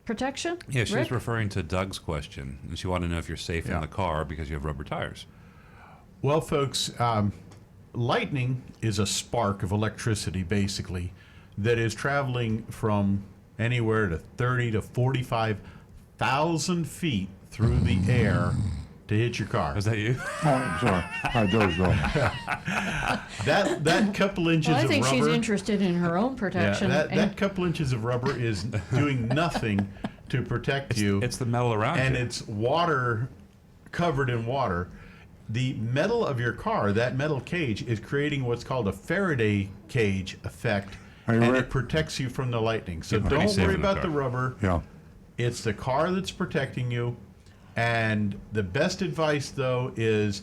Protection? Yeah, she Rick? was referring to Doug's question, and she wanted to know if you're safe Yeah. in the car because you have rubber tires. Well, folks, lightning is a spark of electricity, basically, that is traveling from anywhere to 30 to 45,000 feet through the air to hit your car. Is that you? Oh, I'm sorry. I dozed off. That couple inches Well, I of think rubber. she's interested in her own protection. that and- couple inches of rubber is doing nothing to protect you. It's the metal around and you. it's water, covered in water. The metal of your car, that metal cage, is creating what's called a Faraday cage effect, Hey, and Rick. it protects you from the lightning. So Pretty don't safe worry in the about the car. rubber. Yeah. It's the car that's protecting you. And the best advice, though, is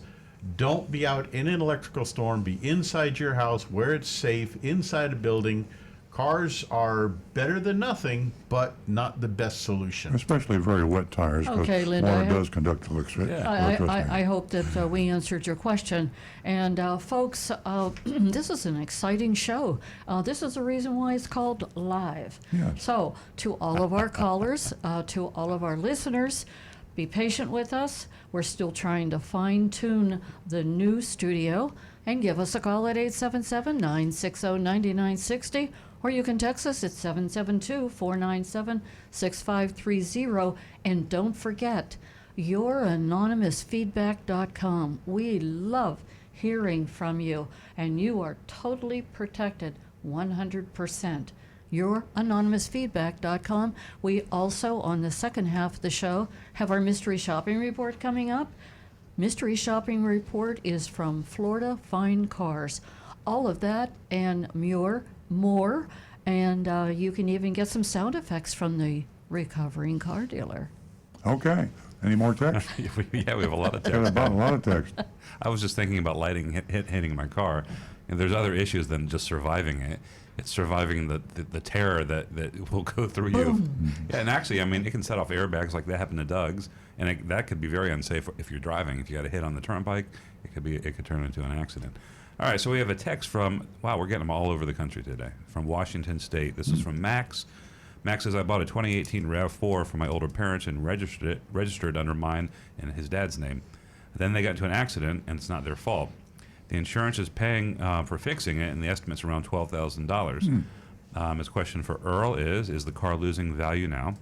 don't be out in an electrical storm. Be inside your house where it's safe, inside a building. Cars are better than nothing, but not the best solution. Especially very wet tires, because Okay, Linda, water I does conduct electricity. I hope that we answered your question. And folks, this is an exciting show. This is the reason why it's called Live. Yes. So, to all of our callers, to all of our listeners, be patient with us. We're still trying to fine tune the new studio. And give us a call at 877-960-9960. Or you can text us at 772-497-6530. And don't forget, youranonymousfeedback.com. We love hearing from you, and you are totally protected 100%. Youranonymousfeedback.com. We also, on the second half of the show, have our mystery shopping report coming up. Mystery shopping report is from Florida Fine Cars. All of that and more, and you can even get some sound effects from the recovering car dealer. Okay. Any more text? Yeah, we have a lot of Got text. about a lot of text. I was just thinking about hitting my car, and there's other issues than just surviving it. It's surviving the terror that will go through you. Yeah, and actually, I mean, it can set off airbags like that happened to Doug's, and that could be very unsafe if you're driving. If you got a hit on the turnpike, it could turn into an accident. All right, so we have a text from, wow, we're getting them all over the country today, from Washington State. This is from Max. Max says, I bought a 2018 RAV4 for my older parents and registered under mine and his dad's name. Then they got into an accident, and it's not their fault. The insurance is paying for fixing it, and the estimate's around $12,000. His question for Earl is the car losing value now?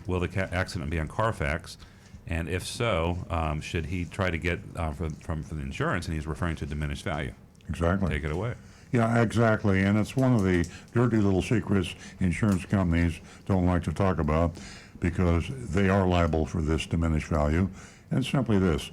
Will the accident be on Carfax? And if so, should he try to get from the insurance? And he's referring to diminished value. Exactly. Take it away. Yeah, exactly. And it's one of the dirty little secrets insurance companies don't like to talk about because they are liable for this diminished value. And it's simply this.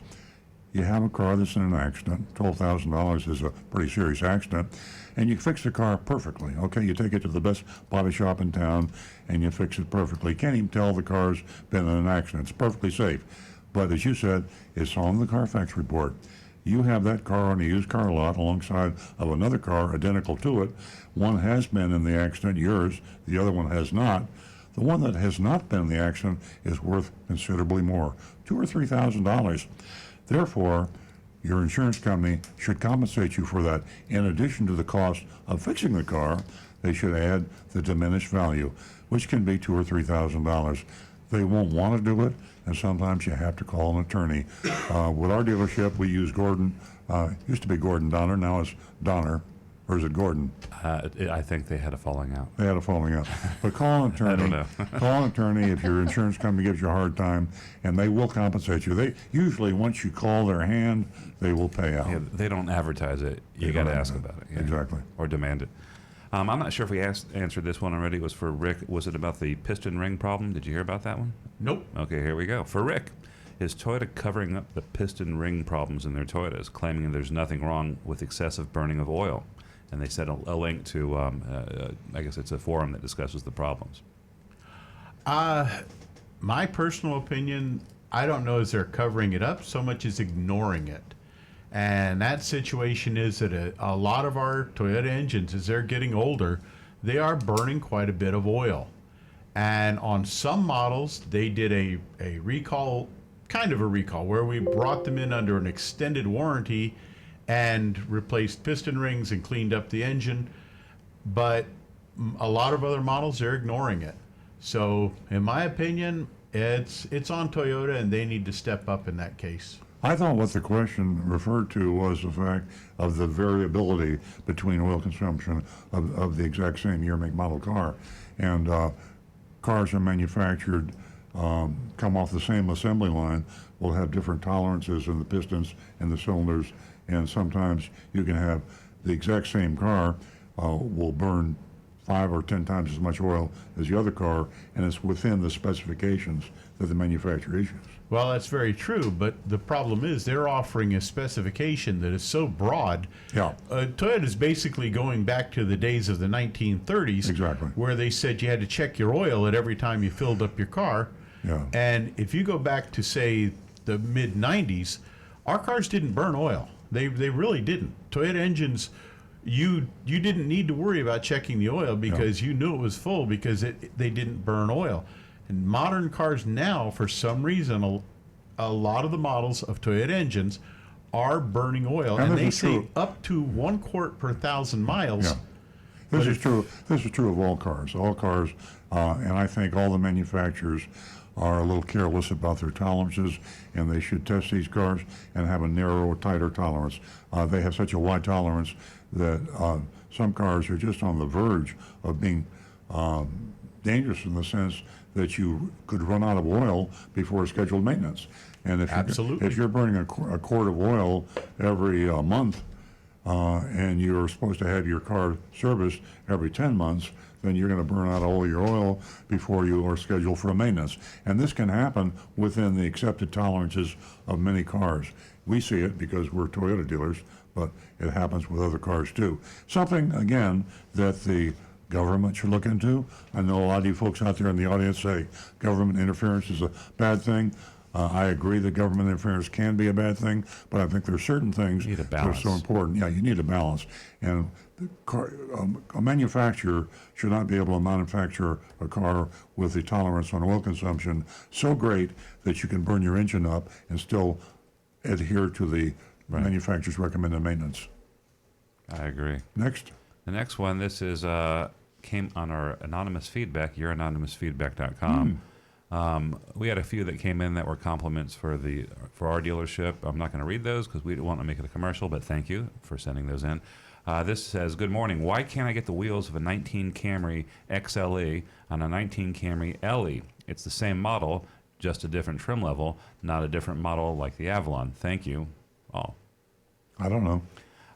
You have a car that's in an accident. $12,000 is a pretty serious accident. And you fix the car perfectly. Okay, you take it to the best body shop in town and you fix it perfectly. You can't even tell the car's been in an accident. It's perfectly safe. But as you said, it's on the Carfax report. You have that car on a used car lot alongside of another car identical to it. One has been in the accident, yours. The other one has not. The one that has not been in the accident is worth considerably more, $2,000 or $3,000. Therefore, your insurance company should compensate you for that. In addition to the cost of fixing the car, they should add the diminished value, which can be $2,000 or $3,000. They won't want to do it, and sometimes you have to call an attorney. With our dealership, we use Gordon. Used to be Gordon Donner, now it's Donner. Or is it Gordon? I think they had a falling out. They had a falling out. But call an attorney. I don't know. Call an attorney if your insurance company gives you a hard time, and they will compensate you. They usually, once you call their hand, they will pay out. Yeah, they don't advertise it. You got to ask about it. Yeah. Exactly. Or demand it. I'm not sure if we answered this one already. It was for Rick. Was it about the piston ring problem? Did you hear about that one? Nope. Okay, here we go. For Rick, is Toyota covering up the piston ring problems in their Toyotas, claiming there's nothing wrong with excessive burning of oil? And they sent a link to, I guess it's a forum that discusses the problems. My personal opinion, I don't know as they're covering it up so much as ignoring it. And that situation is that a lot of our Toyota engines, as they're getting older, they are burning quite a bit of oil. And on some models, they did a recall, kind of a recall, where we brought them in under an extended warranty and replaced piston rings and cleaned up the engine. But a lot of other models, they're ignoring it. So in my opinion, it's on Toyota, and they need to step up in that case. I thought what the question referred to was the fact of the variability between oil consumption of the exact same year, make, model car. And cars are manufactured, come off the same assembly line, will have different tolerances in the pistons and the cylinders. And sometimes you can have the exact same car will burn 5 or 10 times as much oil as the other car, and it's within the specifications that the manufacturer issues. Well, that's very true, but the problem is they're offering a specification that is so broad. Yeah. Toyota is basically going back to the days of the 1930s, Exactly. where they said you had to check your oil at every time you filled up your car. Yeah. And if you go back to, say, the mid-90s, our cars didn't burn oil. They really didn't. Toyota engines, you didn't need to worry about checking the oil because you knew it was full because they didn't burn oil. And modern cars now, for some reason, a lot of the models of Toyota engines are burning oil, and they say up to 1 quart per 1,000 miles. Yeah. This is true. This is true of all cars. All cars, and I think all the manufacturers are a little careless about their tolerances, and they should test these cars and have a narrow, tighter tolerance. They have such a wide tolerance that some cars are just on the verge of being dangerous in the sense that you could run out of oil before scheduled maintenance. And if you're burning a quart of oil every month, and you're supposed to have your car serviced every 10 months, then you're going to burn out all your oil before you are scheduled for a maintenance. And this can happen within the accepted tolerances of many cars. We see it because we're Toyota dealers, but it happens with other cars too. Something, again, that the government should look into. I know a lot of you folks out there in the audience say government interference is a bad thing. I agree that government interference can be a bad thing, but I think there are certain things that are so important. Yeah, you need a balance. And a manufacturer should not be able to manufacture a car with a tolerance on oil consumption so great that you can burn your engine up and still adhere to the manufacturer's recommended maintenance. I agree. Next. The next one, this is came on our anonymous feedback, youranonymousfeedback.com. We had a few that came in that were compliments for our dealership. I'm not going to read those because we don't want to make it a commercial, but thank you for sending those in. This says, good morning. Why can't I get the wheels of a 19 Camry XLE on a 19 Camry LE? It's the same model, just a different trim level, not a different model like the Avalon. Thank you. Oh. I don't know.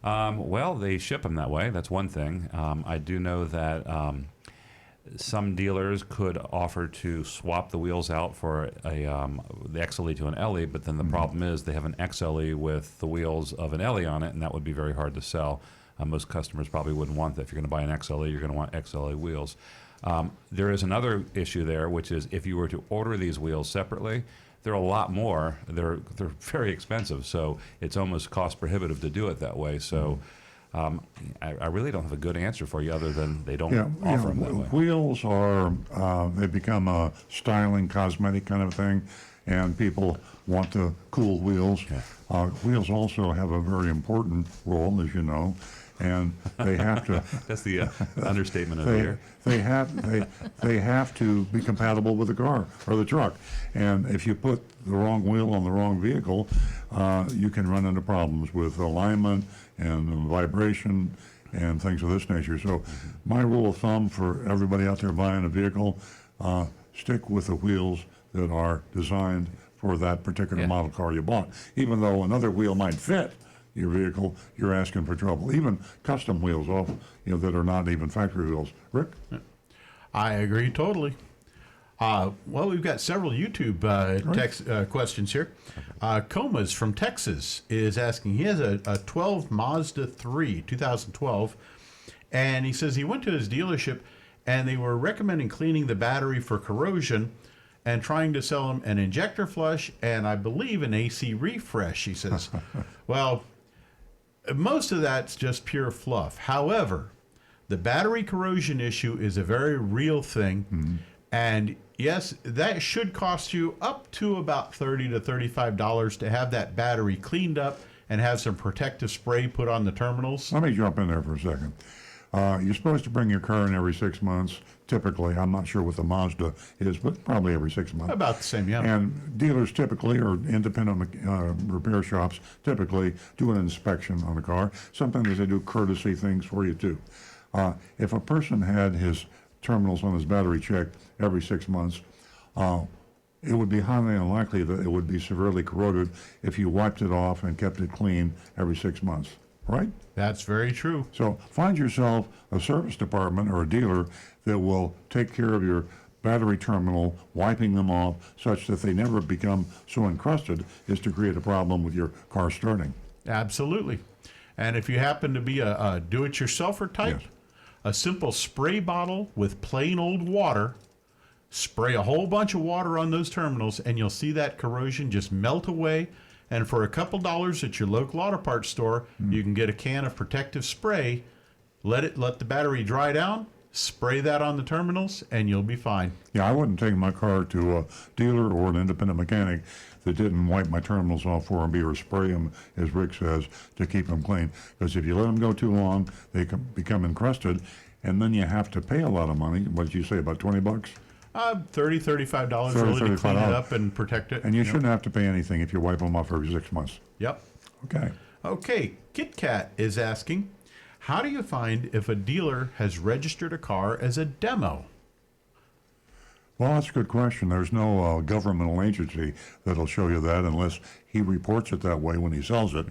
Well, they ship them that way. That's one thing. I do know that some dealers could offer to swap the wheels out for the XLE to an LE, but then the problem is they have an XLE with the wheels of an LE on it, and that would be very hard to sell. Most customers probably wouldn't want that. If you're going to buy an XLE, you're going to want XLE wheels. There is another issue there, which is if you were to order these wheels separately, they're a lot more. They're very expensive, so it's almost cost prohibitive to do it that way. So I really don't have a good answer for you other than they don't offer them that way. Wheels are, they become a styling, cosmetic kind of thing, and people want the cool wheels. Yeah. Wheels also have a very important role, as you know, and they have to. That's the understatement of the year. They have to be compatible with the car or the truck, and if you put the wrong wheel on the wrong vehicle, you can run into problems with alignment and vibration and things of this nature. So, my rule of thumb for everybody out there buying a vehicle: stick with the wheels that are designed for that particular model car you bought. Even though another wheel might fit your vehicle, you're asking for trouble. Even custom wheels that are not even factory wheels. Rick? I agree totally. Well, we've got several YouTube text questions here. Comas from Texas is asking, he has a 12 Mazda 3, 2012, and he says he went to his dealership and they were recommending cleaning the battery for corrosion and trying to sell him an injector flush and I believe an AC refresh, he says. Well, most of that's just pure fluff. However, the battery corrosion issue is a very real thing. And yes, that should cost you up to about $30 to $35 to have that battery cleaned up and have some protective spray put on the terminals. Let me jump in there for a second. You're supposed to bring your car in every 6 months, typically. I'm not sure what the Mazda is, but probably every 6 months. About the same, yeah. And dealers typically, or independent repair shops, typically do an inspection on the car. Sometimes they do courtesy things for you, too. If a person had his terminals on his battery checked every 6 months, it would be highly unlikely that it would be severely corroded if you wiped it off and kept it clean every 6 months, right? That's very true. So find yourself a service department or a dealer that will take care of your battery terminal, wiping them off such that they never become so encrusted as to create a problem with your car starting. Absolutely. And if you happen to be a do-it-yourselfer type, a simple spray bottle with plain old water, spray a whole bunch of water on those terminals and you'll see that corrosion just melt away. And for a couple dollars at your local auto parts store, you can get a can of protective spray, let the battery dry down, spray that on the terminals, and you'll be fine. Yeah, I wouldn't take my car to a dealer or an independent mechanic that didn't wipe my terminals off for me or spray them, as Rick says, to keep them clean. Because if you let them go too long, they can become encrusted, and then you have to pay a lot of money. What did you say, about $20? $30, $35 really to clean it up and protect it. And you shouldn't have to pay anything if you wipe them off every 6 months. Yep. Okay. Okay, Kit Kat is asking, how do you find if a dealer has registered a car as a demo? Well, that's a good question. There's no governmental agency that'll show you that unless he reports it that way when he sells it.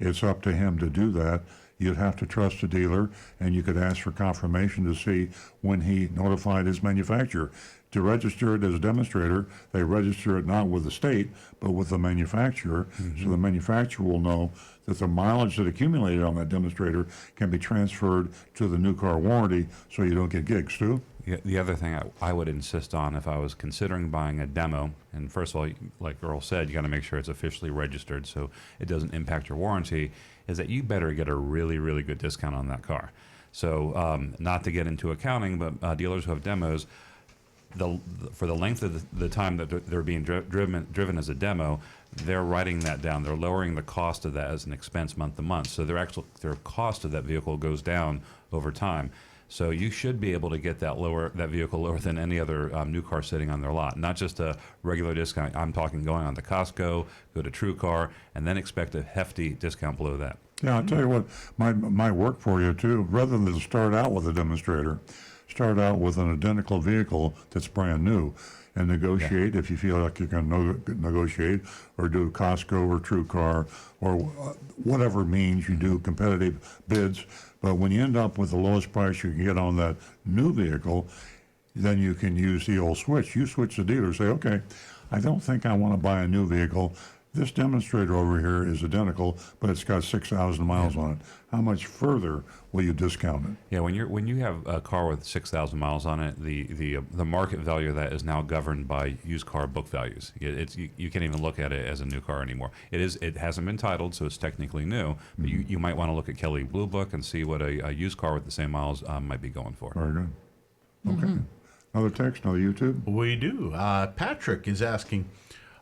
It's up to him to do that. You'd have to trust the dealer, and you could ask for confirmation to see when he notified his manufacturer. To register it as a demonstrator, they register it not with the state, but with the manufacturer, so the manufacturer will know that the mileage that accumulated on that demonstrator can be transferred to the new car warranty so you don't get gigs, too. The other thing I would insist on if I was considering buying a demo, and first of all, like Earl said, you got to make sure it's officially registered so it doesn't impact your warranty, is that you better get a really, really good discount on that car. So not to get into accounting, but dealers who have demos, for the length of the time that they're being driven as a demo, they're writing that down. They're lowering the cost of that as an expense month to month. So their cost of that vehicle goes down over time. So you should be able to get that vehicle lower than any other new car sitting on their lot. Not just a regular discount. I'm talking going on to Costco, go to TrueCar, and then expect a hefty discount below that. Yeah, I'll tell you what, might work for you too. Rather than start out with a demonstrator, start out with an identical vehicle that's brand new. and negotiate if you feel like you can negotiate, or do Costco or TrueCar or whatever means you do competitive bids. But when you end up with the lowest price you can get on that new vehicle, then you can use the old switch. You switch the dealer, say, okay, I don't think I want to buy a new vehicle. This demonstrator over here is identical, but it's got 6,000 miles on it. How much further will you discount it? Yeah, when you have a car with 6,000 miles on it, the market value of that is now governed by used car book values. You can't even look at it as a new car anymore. It hasn't been titled, so it's technically new. But you might want to look at Kelley Blue Book and see what a used car with the same miles might be going for. Very good. Okay. Another text, another YouTube. We do. Patrick is asking,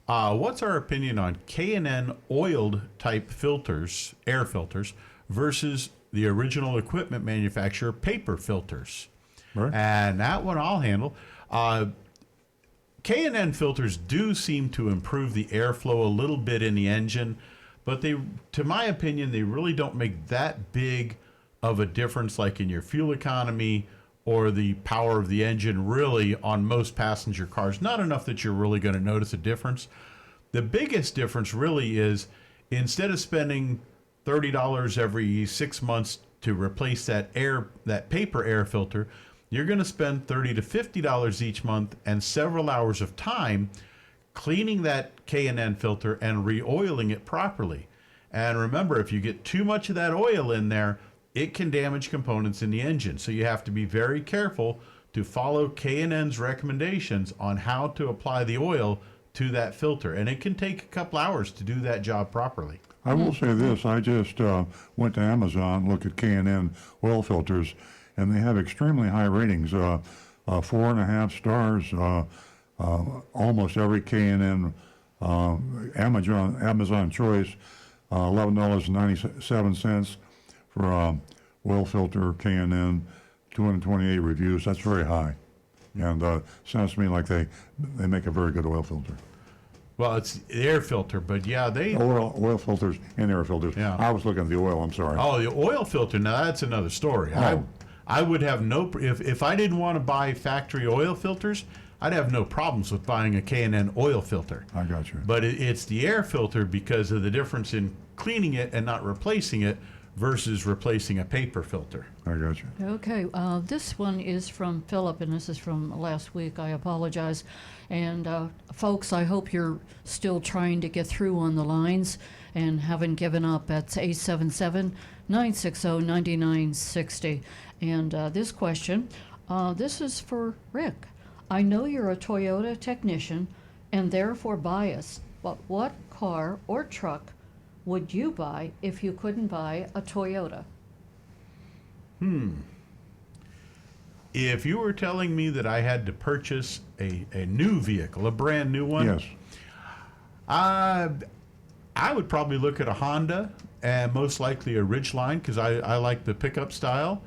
what's our opinion on K&N oiled type filters, air filters, versus the original equipment manufacturer paper filters? Right. And that one I'll handle. K&N filters do seem to improve the airflow a little bit in the engine, but they, to my opinion, they really don't make that big of a difference like in your fuel economy or the power of the engine really on most passenger cars. Not enough that you're really going to notice a difference. The biggest difference really is instead of spending $30 every 6 months to replace that paper air filter, you're going to spend $30 to $50 each month and several hours of time cleaning that K&N filter and re-oiling it properly. And remember, if you get too much of that oil in there, it can damage components in the engine. So you have to be very careful to follow K&N's recommendations on how to apply the oil to that filter. And it can take a couple hours to do that job properly. I will say this, I just went to Amazon, looked at K&N oil filters, and they have extremely high ratings, 4.5 stars, almost every K&N Amazon choice, $11.97 for oil filter K&N, 228 reviews. That's very high, and sounds to me like they make a very good oil filter. Well, it's the air filter, but yeah, oil filters and air filters. Yeah. I was looking at the oil. I'm sorry. Oh, the oil filter. Now that's another story. Oh. I would have if I didn't want to buy factory oil filters, I'd have no problems with buying a K&N oil filter. I got you. But it's the air filter because of the difference in cleaning it and not replacing it versus replacing a paper filter. I got you. Okay, this one is from Philip, and this is from last week. I apologize. And folks, I hope you're still trying to get through on the lines and haven't given up. That's 877-960-9960. And this question, this is for Rick. I know you're a Toyota technician and therefore biased, but what car or truck would you buy if you couldn't buy a Toyota? If you were telling me that I had to purchase a new vehicle, a brand new one, Yes. I would probably look at a Honda and most likely a Ridgeline because I like the pickup style.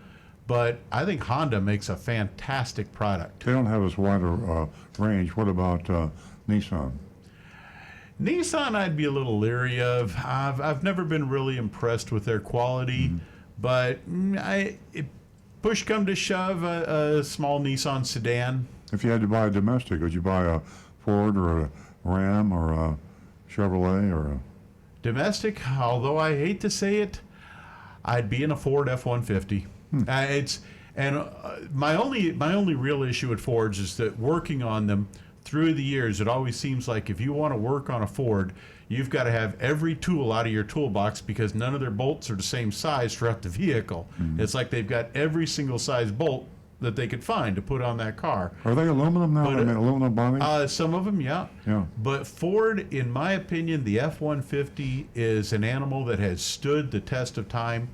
But I think Honda makes a fantastic product. They don't have as wide a range. What about Nissan? Nissan, I'd be a little leery of. I've never been really impressed with their quality, but push come to shove, a small Nissan sedan. If you had to buy a domestic, would you buy a Ford or a Ram or a Chevrolet or a... Domestic, although I hate to say it, I'd be in a Ford F-150. My only real issue with Fords is that working on them through the years, it always seems like if you want to work on a Ford, you've got to have every tool out of your toolbox because none of their bolts are the same size throughout the vehicle. It's like they've got every single size bolt that they could find to put on that car. Are they aluminum now? But, I mean, aluminum body? Some of them, yeah. Yeah. But Ford, in my opinion, the F-150 is an animal that has stood the test of time.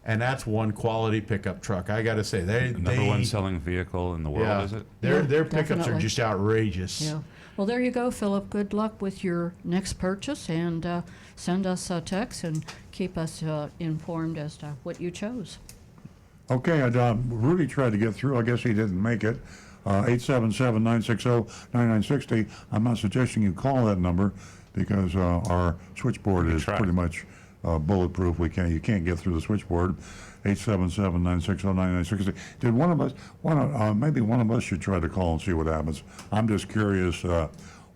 And that's one quality pickup truck. I got to say, Number one selling vehicle in the world, is it? Their pickups definitely. are just outrageous. Yeah. Well, there you go, Philip. Good luck with your next purchase, and send us a text and keep us informed as to what you chose. Okay, Rudy tried to get through. I guess he didn't make it. 877-960-9960. I'm not suggesting you call that number because our switchboard is try. pretty much bulletproof. You can't get through the switchboard. 877-960-9960. Did maybe one of us should try to call and see what happens. I'm just curious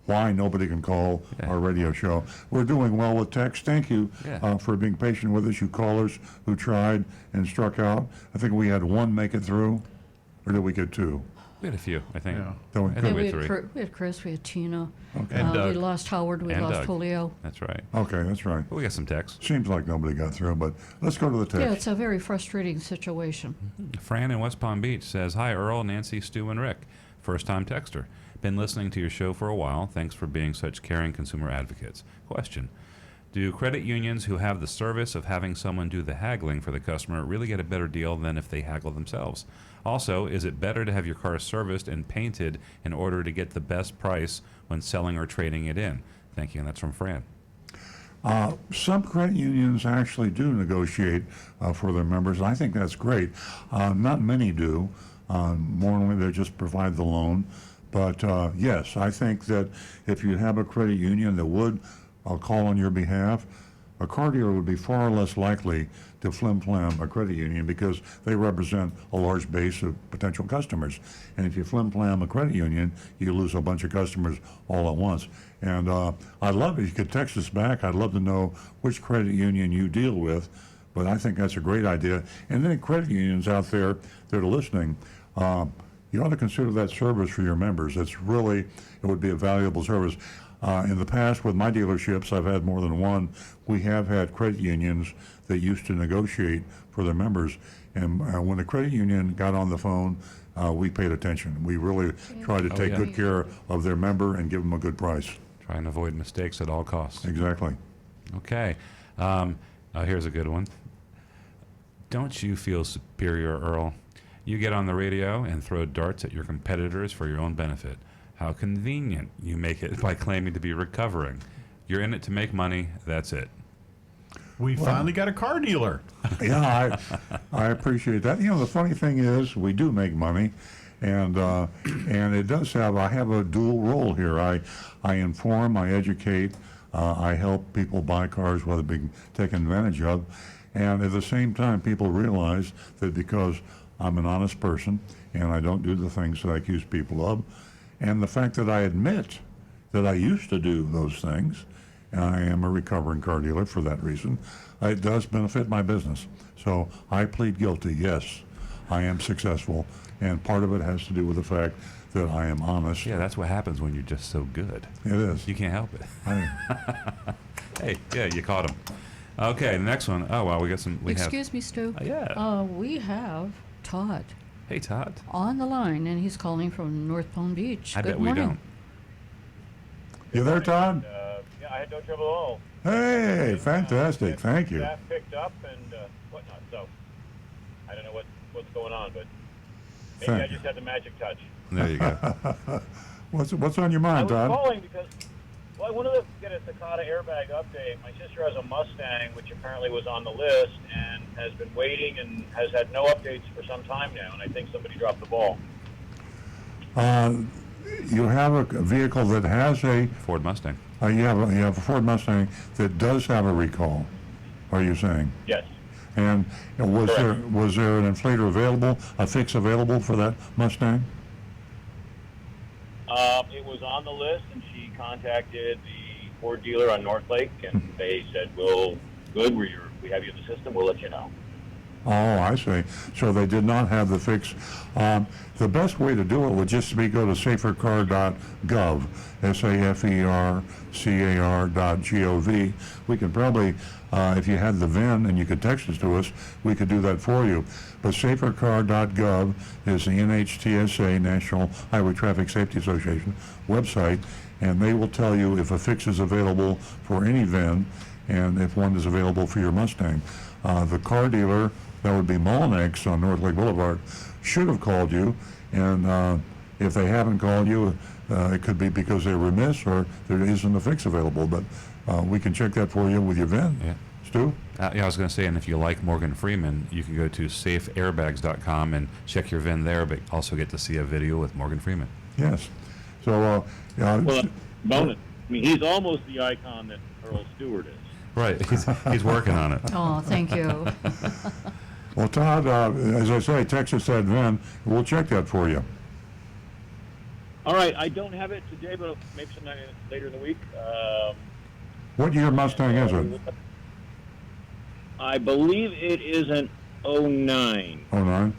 why nobody can call our radio show. We're doing well with text. Thank you for being patient with us, you callers who tried and struck out. I think we had one make it through, or did we get two? We had a few, I think. Yeah. So I think we had three. We had Chris, we had Tina. Okay. And We Doug. lost Howard, we And lost Doug. Julio. That's right. Okay, that's right. But we got some text. Seems like nobody got through, but let's go to the text. Yeah, it's a very frustrating situation. Fran in West Palm Beach says, "Hi, Earl, Nancy, Stu, and Rick. First-time texter. Been listening to your show for a while. Thanks for being such caring consumer advocates. Question. Do credit unions who have the service of having someone do the haggling for the customer really get a better deal than if they haggle themselves? Also, is it better to have your car serviced and painted in order to get the best price when selling or trading it in? Thank you." And that's from Fran. Some credit unions actually do negotiate for their members. I think that's great. Not many do. Normally, they just provide the loan. But yes, I think that if you have a credit union that would call on your behalf, a car dealer would be far less likely to flim-flam a credit union because they represent a large base of potential customers. And if you flim-flam a credit union, you lose a bunch of customers all at once. And I'd love it. You could text us back. I'd love to know which credit union you deal with. But I think that's a great idea. And then credit unions out there that are listening, you ought to consider that service for your members. It would be a valuable service. In the past, with my dealerships, I've had more than one. We have had credit unions that used to negotiate for their members. And when the credit union got on the phone, we paid attention. We really tried to take good care of their member and give them a good price. Try and avoid mistakes at all costs. Exactly. Okay. Here's a good one. Don't you feel superior, Earl? You get on the radio and throw darts at your competitors for your own benefit. How convenient you make it by claiming to be recovering. You're in it to make money. That's it. We finally got a car dealer. Yeah, I appreciate that. The funny thing is, we do make money, and it does have. I have a dual role here. I inform, I educate, I help people buy cars whether being taken advantage of, and at the same time, people realize that because I'm an honest person and I don't do the things that I accuse people of, and the fact that I admit that I used to do those things, and I am a recovering car dealer for that reason, it does benefit my business. So I plead guilty. Yes, I am successful, and part of it has to do with the fact that I am honest. Yeah, that's what happens when you're just so good. It is. You can't help it. Hey, yeah, you caught him. Okay, the next one. Oh, wow, we got some. Excuse me, Stu. Yeah. We have Todd Hey, Todd. on the line, and he's calling from North Palm Beach. I Good bet we morning. don't. You there, Todd? Yeah, I had no trouble at all. Hey, fantastic. Thank you. Staff picked up and whatnot. So I don't know what's going on, but maybe Thank I just had the magic touch. There you go. What's on your I mind, was Todd? calling because I wanted to get a Takata airbag update. My sister has a Mustang, which apparently was on the list and has been waiting and has had no updates for some time now. And I think somebody dropped the ball. You have a vehicle that has a Ford Mustang. you have a Ford Mustang that does have a recall. Are you saying? Yes. And was Correct. there an inflator available, a fix available for that Mustang? It was on the list, and she contacted the Ford dealer on North Lake, and they said, "Well, good, we have you in the system. We'll let you know." Oh, I see. So they did not have the fix. The best way to do it would just be go to safercar.gov, safercar.gov. We could probably, if you had the VIN and you could text it to us, we could do that for you. But safercar.gov is the NHTSA, National Highway Traffic Safety Association website, and they will tell you if a fix is available for any VIN and if one is available for your Mustang. The car dealer, that would be Mullinex on North Lake Boulevard, should have called you, and if they haven't called you, it could be because they're remiss or there isn't a fix available, but we can check that for you with your VIN. Yeah. Stu? Yeah, I was going to say, and if you like Morgan Freeman, you can go to safeairbags.com and check your VIN there, but also get to see a video with Morgan Freeman. Yes. So, Well, bonus. I mean, he's almost the icon that Earl Stewart is. Right. He's working on it. Oh, thank you. Well, Todd, as I say, text us that VIN. We'll check that for you. All right, I don't have it today, but maybe sometime later in the week. What year Mustang is it? I believe it is an 09. 09.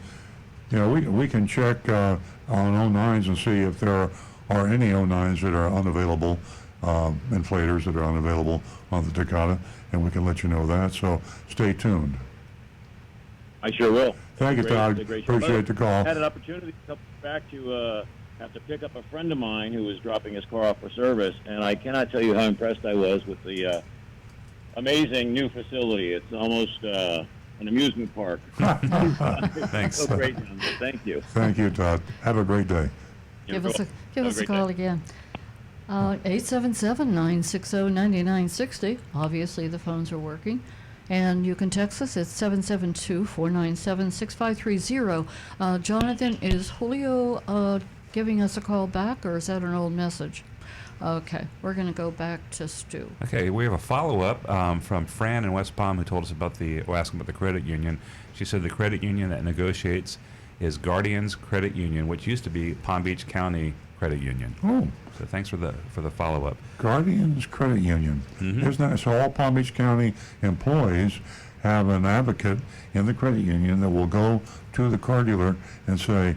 Yeah, we can check on 09s and see if there are any 09s that are unavailable, inflators that are unavailable on the Takata, and we can let you know that. So stay tuned. I sure will. Thank you, Todd. Appreciate the call. I had an opportunity a couple back to have to pick up a friend of mine who was dropping his car off for service, and I cannot tell you how impressed I was with the amazing new facility. It's almost an amusement park. Thanks. So great down there. Thank you. Thank you, Todd. Have a great day. Give us a call again. 877-960-9960. Obviously, the phones are working. And you can text us at 772-497-6530. Jonathan, is Julio giving us a call back, or is that an old message? Okay, we're going to go back to Stu. Okay, we have a follow-up from Fran in West Palm who told us about asking about the credit union. She said the credit union that negotiates is Guardians Credit Union, which used to be Palm Beach County Credit Union. Oh. So thanks for the follow-up. Guardians Credit Union. Mm-hmm. Isn't that so? All Palm Beach County employees have an advocate in the credit union that will go to the car dealer and say,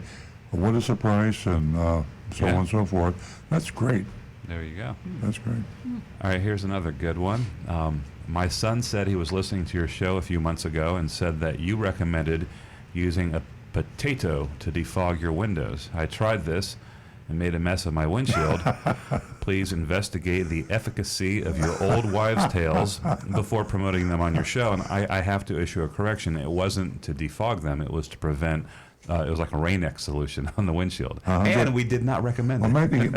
what is the price, and so on and so forth. That's great. There you go. That's great. All right, here's another good one. My son said he was listening to your show a few months ago and said that you recommended using a potato to defog your windows. I tried this and made a mess of my windshield. Please investigate the efficacy of your old wives' tales before promoting them on your show. And I have to issue a correction. It wasn't to defog them. It was to prevent, it was like a Rain-X solution on the windshield. And we did not recommend Well, it. maybe,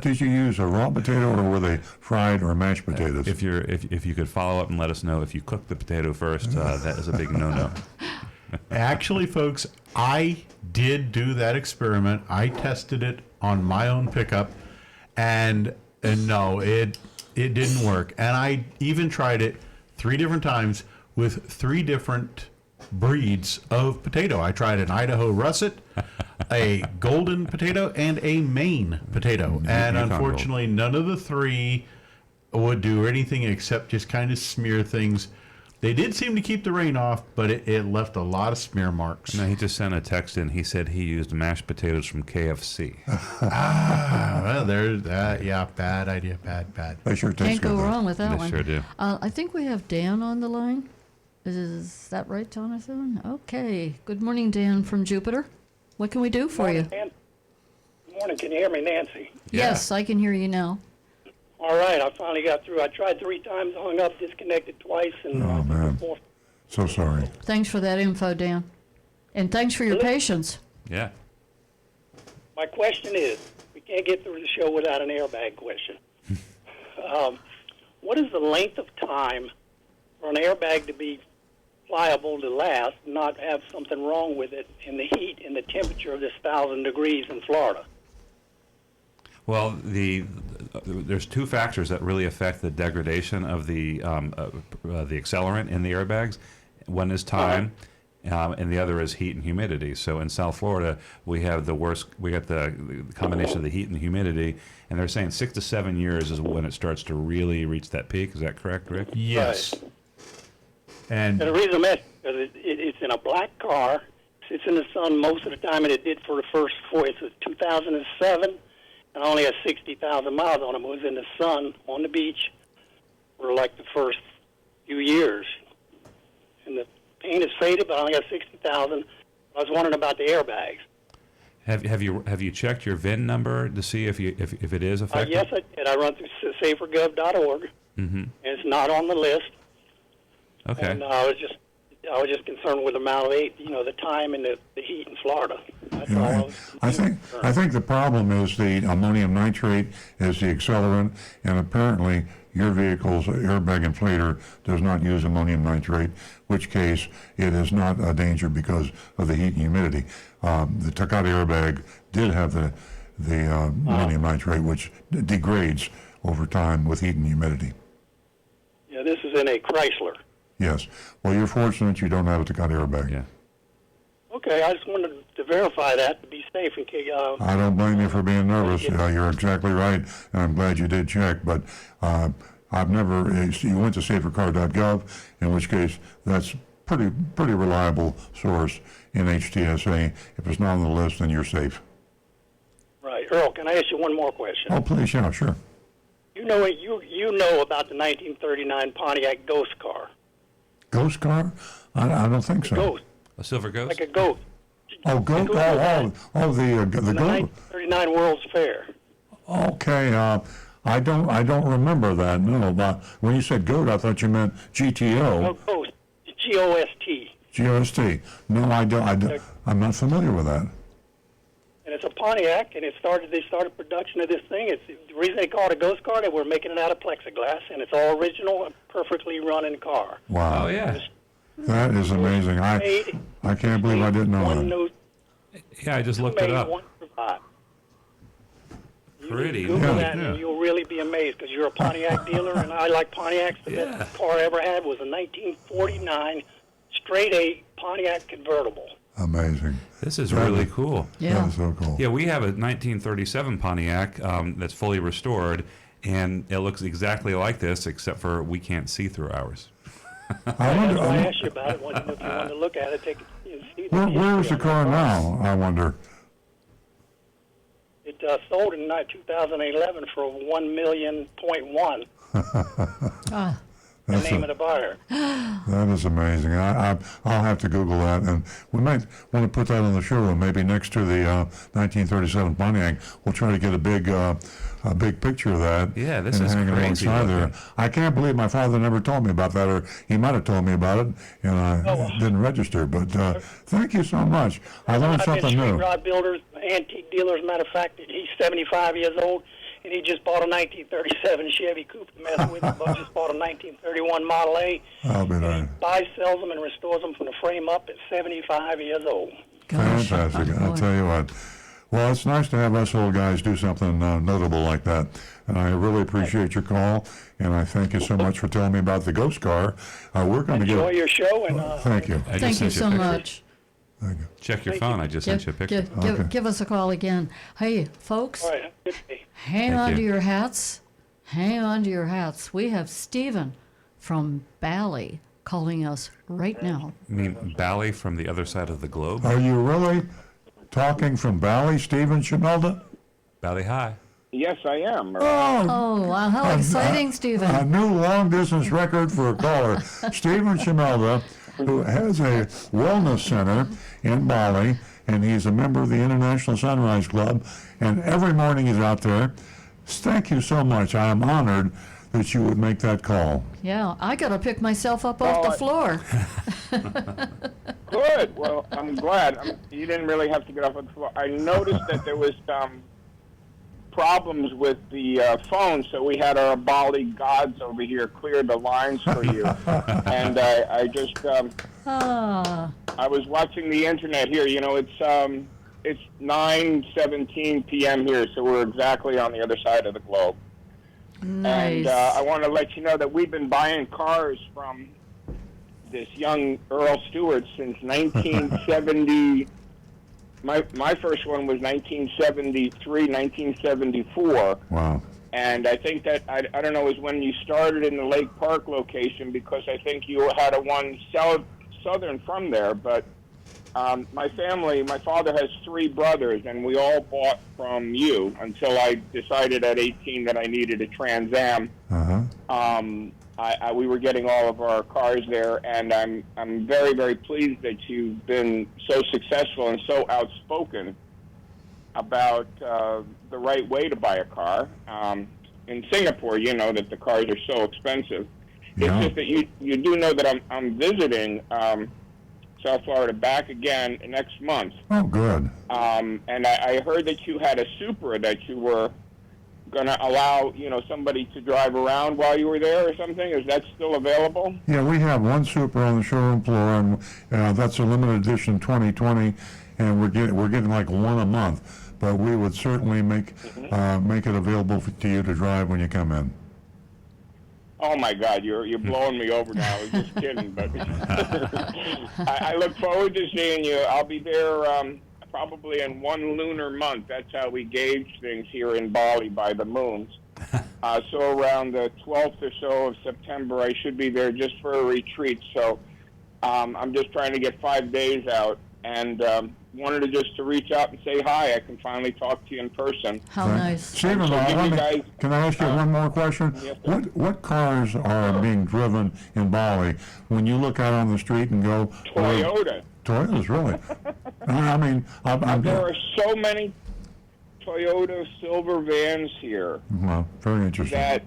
did you use a raw potato, or were they fried or mashed potatoes? If you could follow up and let us know if you cooked the potato first, that is a big no-no. Actually, folks, I did do that experiment. I tested it on my own pickup, and no, it didn't work. And I even tried it 3 different times with 3 different breeds of potato. I tried an Idaho russet, a golden potato, and a Maine potato. And unfortunately, none of the 3 would do anything except just kind of smear things. They did seem to keep the rain off, but it left a lot of smear marks. No, he just sent a text in. He said he used mashed potatoes from KFC. Well, there's that. Yeah, bad idea. Bad. They sure taste Can't go good, though. wrong with that They one. sure do. I think we have Dan on the line. Is that right, Jonathan? Okay. Good morning, Dan from Jupiter. What can we do for you? Good morning. Can you hear me, Nancy? Yes, I can hear you now. All right. I finally got through. I tried 3 times, hung up, disconnected twice, and Oh, man. So sorry. Thanks for that info, Dan. And thanks for your patience. Yeah. My question is, we can't get through the show without an airbag question. What is the length of time for an airbag to be pliable to last, not have something wrong with it in the heat and the temperature of this 1,000 degrees in Florida? Well, there's 2 factors that really affect the degradation of the accelerant in the airbags. One is time, and the other is heat and humidity. So in South Florida, we have the worst. We got the combination of the heat and the humidity, and they're saying 6 to 7 years is when it starts to really reach that peak. Is that correct, Rick? Yes. Right. And the reason I'm asking is it's in a black car, sits in the sun most of the time, and it did for the first 4. It's a 2007. And only has 60,000 miles on them. It was in the sun on the beach for like the first few years. And the paint is faded, but I only got 60,000. I was wondering about the airbags. Have you checked your VIN number to see if it is affected? Yes, I did. I run through safergov.org, and it's not on the list. Okay. And I was just concerned with the amount of the time and the heat in Florida. That's all I think the problem is the ammonium nitrate is the accelerant, and apparently your vehicle's airbag inflator does not use ammonium nitrate, which case it is not a danger because of the heat and humidity. The Takata airbag did have the ammonium nitrate, which degrades over time with heat and humidity. Yeah, this is was in a Chrysler. Yes. Well, you're fortunate you don't have a Takata airbag. Yeah. Okay, I just wanted to verify that to be safe in case. I don't blame you for being nervous. You're exactly right, and I'm glad you did check. But I've never. You went to safercar.gov, in which case that's pretty reliable source in HTSA. If it's not on the list, then you're safe. Right, Earl. Can I ask you one more question? Oh, please, yeah, sure. You know about the 1939 Pontiac Ghost car? Ghost car? I don't think so. Ghost, A silver ghost? like a ghost. Oh, the The ghost. 1939 World's Fair. Okay, I don't remember that. No, but when you said goat, I thought you meant GTO. No, Ghost. G-O-S-T. GOST. No, I don't. I'm not familiar with that. And it's a Pontiac, and they started production of this thing. It's the reason they call it a ghost car. They were making it out of plexiglass, and it's all original, and perfectly running car. Wow. Oh, yeah. That is amazing. I can't believe I didn't know that. Yeah, I just looked it up. One for $5. Pretty. Google Yeah. that, and you'll really be amazed because you're a Pontiac dealer, and I like Pontiacs. The best car I ever had was a 1949 straight A Pontiac convertible. Amazing. This is really cool. Yeah. That is so cool. Yeah, we have a 1937 Pontiac that's fully restored, and it looks exactly like this, except for we can't see through ours. I wonder. That's why I asked you about it. If you wanted to look at it, take it. See Where is the history car on now? I wonder. It sold in 2011 for $1.1 million. The name of the buyer. That is amazing. I'll have to Google that, and we might want to put that on the showroom. Maybe next to the 1937 Pontiac, we'll try to get a big picture of that. Yeah, this and is hang it crazy alongside there. looking. I can't believe my father never told me about that, or he might have told me about it, and I didn't register. But thank you so much. I learned something new. Rod builders, antique dealers. Matter of fact, he's 75 years old, and he just bought a 1937 Chevy Coupe to mess with. He just bought a 1931 Model A. I'll be there. Buys, sells them, and restores them from the frame up at 75 years old. Fantastic. I'll tell you what. Well, it's nice to have us old guys do something notable like that. And I really appreciate your call, and I thank you so much for telling me about the ghost car. We're going to get... Enjoy your show, and thank you. I just Thank you sent so a picture. much. Thank you. Check your phone. I just sent you a picture. Give us a call again. Hey, folks, all right, good day. hang Thank on to you. your hats. Hang on to your hats. We have Stephen from Bali calling us right now. I mean, Bally from the other side of the globe? Are you really talking from Bali, Stephen Shimelda? Bally High. Yes, I am. Oh, wow, how exciting, A Stephen. new long-distance record for a caller. Stephen Shimelda, who has a wellness center in Bali, and he's a member of the International Sunrise Club, and every morning he's out there. Thank you so much. I am honored that you would make that call. Yeah, I got to pick myself up off the floor. Good. Well, I'm glad. You didn't really have to get off the floor. I noticed that there was problems with the phone, so we had our Bali gods over here clear the lines for you. And I just, I was watching the internet here. You know, it's 9:17 p.m. here, so we're exactly on the other side of the globe. Nice. And I want to let you know that we've been buying cars from this young Earl Stewart since 1970. My first one was 1973, 1974. Wow. And I think that, I don't know, is when you started in the Lake Park location, because I think you had one southern from there. But my family, my father has 3 brothers, and we all bought from you until I decided at 18 that I needed a Trans Am. We were getting all of our cars there, and I'm very, very pleased that you've been so successful and so outspoken about the right way to buy a car. In Singapore, you know that the cars are so expensive. Yeah. It's just that you do know that I'm visiting South Florida back again next month. Oh, good. And I heard that you had a Supra that you were going to allow, somebody to drive around while you were there or something. Is that still available? Yeah, we have one Supra on the showroom floor, and that's a limited edition 2020, and we're getting like one a month. But we would certainly make it available to you to drive when you come in. Oh my God, you're blowing me over now. I was just kidding, but I look forward to seeing you. I'll be there probably in one lunar month. That's how we gauge things here in Bali, by the moons. So around the 12th or so of September, I should be there just for a retreat. So I'm just trying to get 5 days out, and wanted to reach out and say hi. I can finally talk to you in person. How nice. Stephen, So give you guys, can I ask you one more question? Yes, sir. What cars are being driven in Bali when you look out on the street and go? Toyota. Toyotas, really? I mean, There are so many Toyota silver vans here well, very interesting. that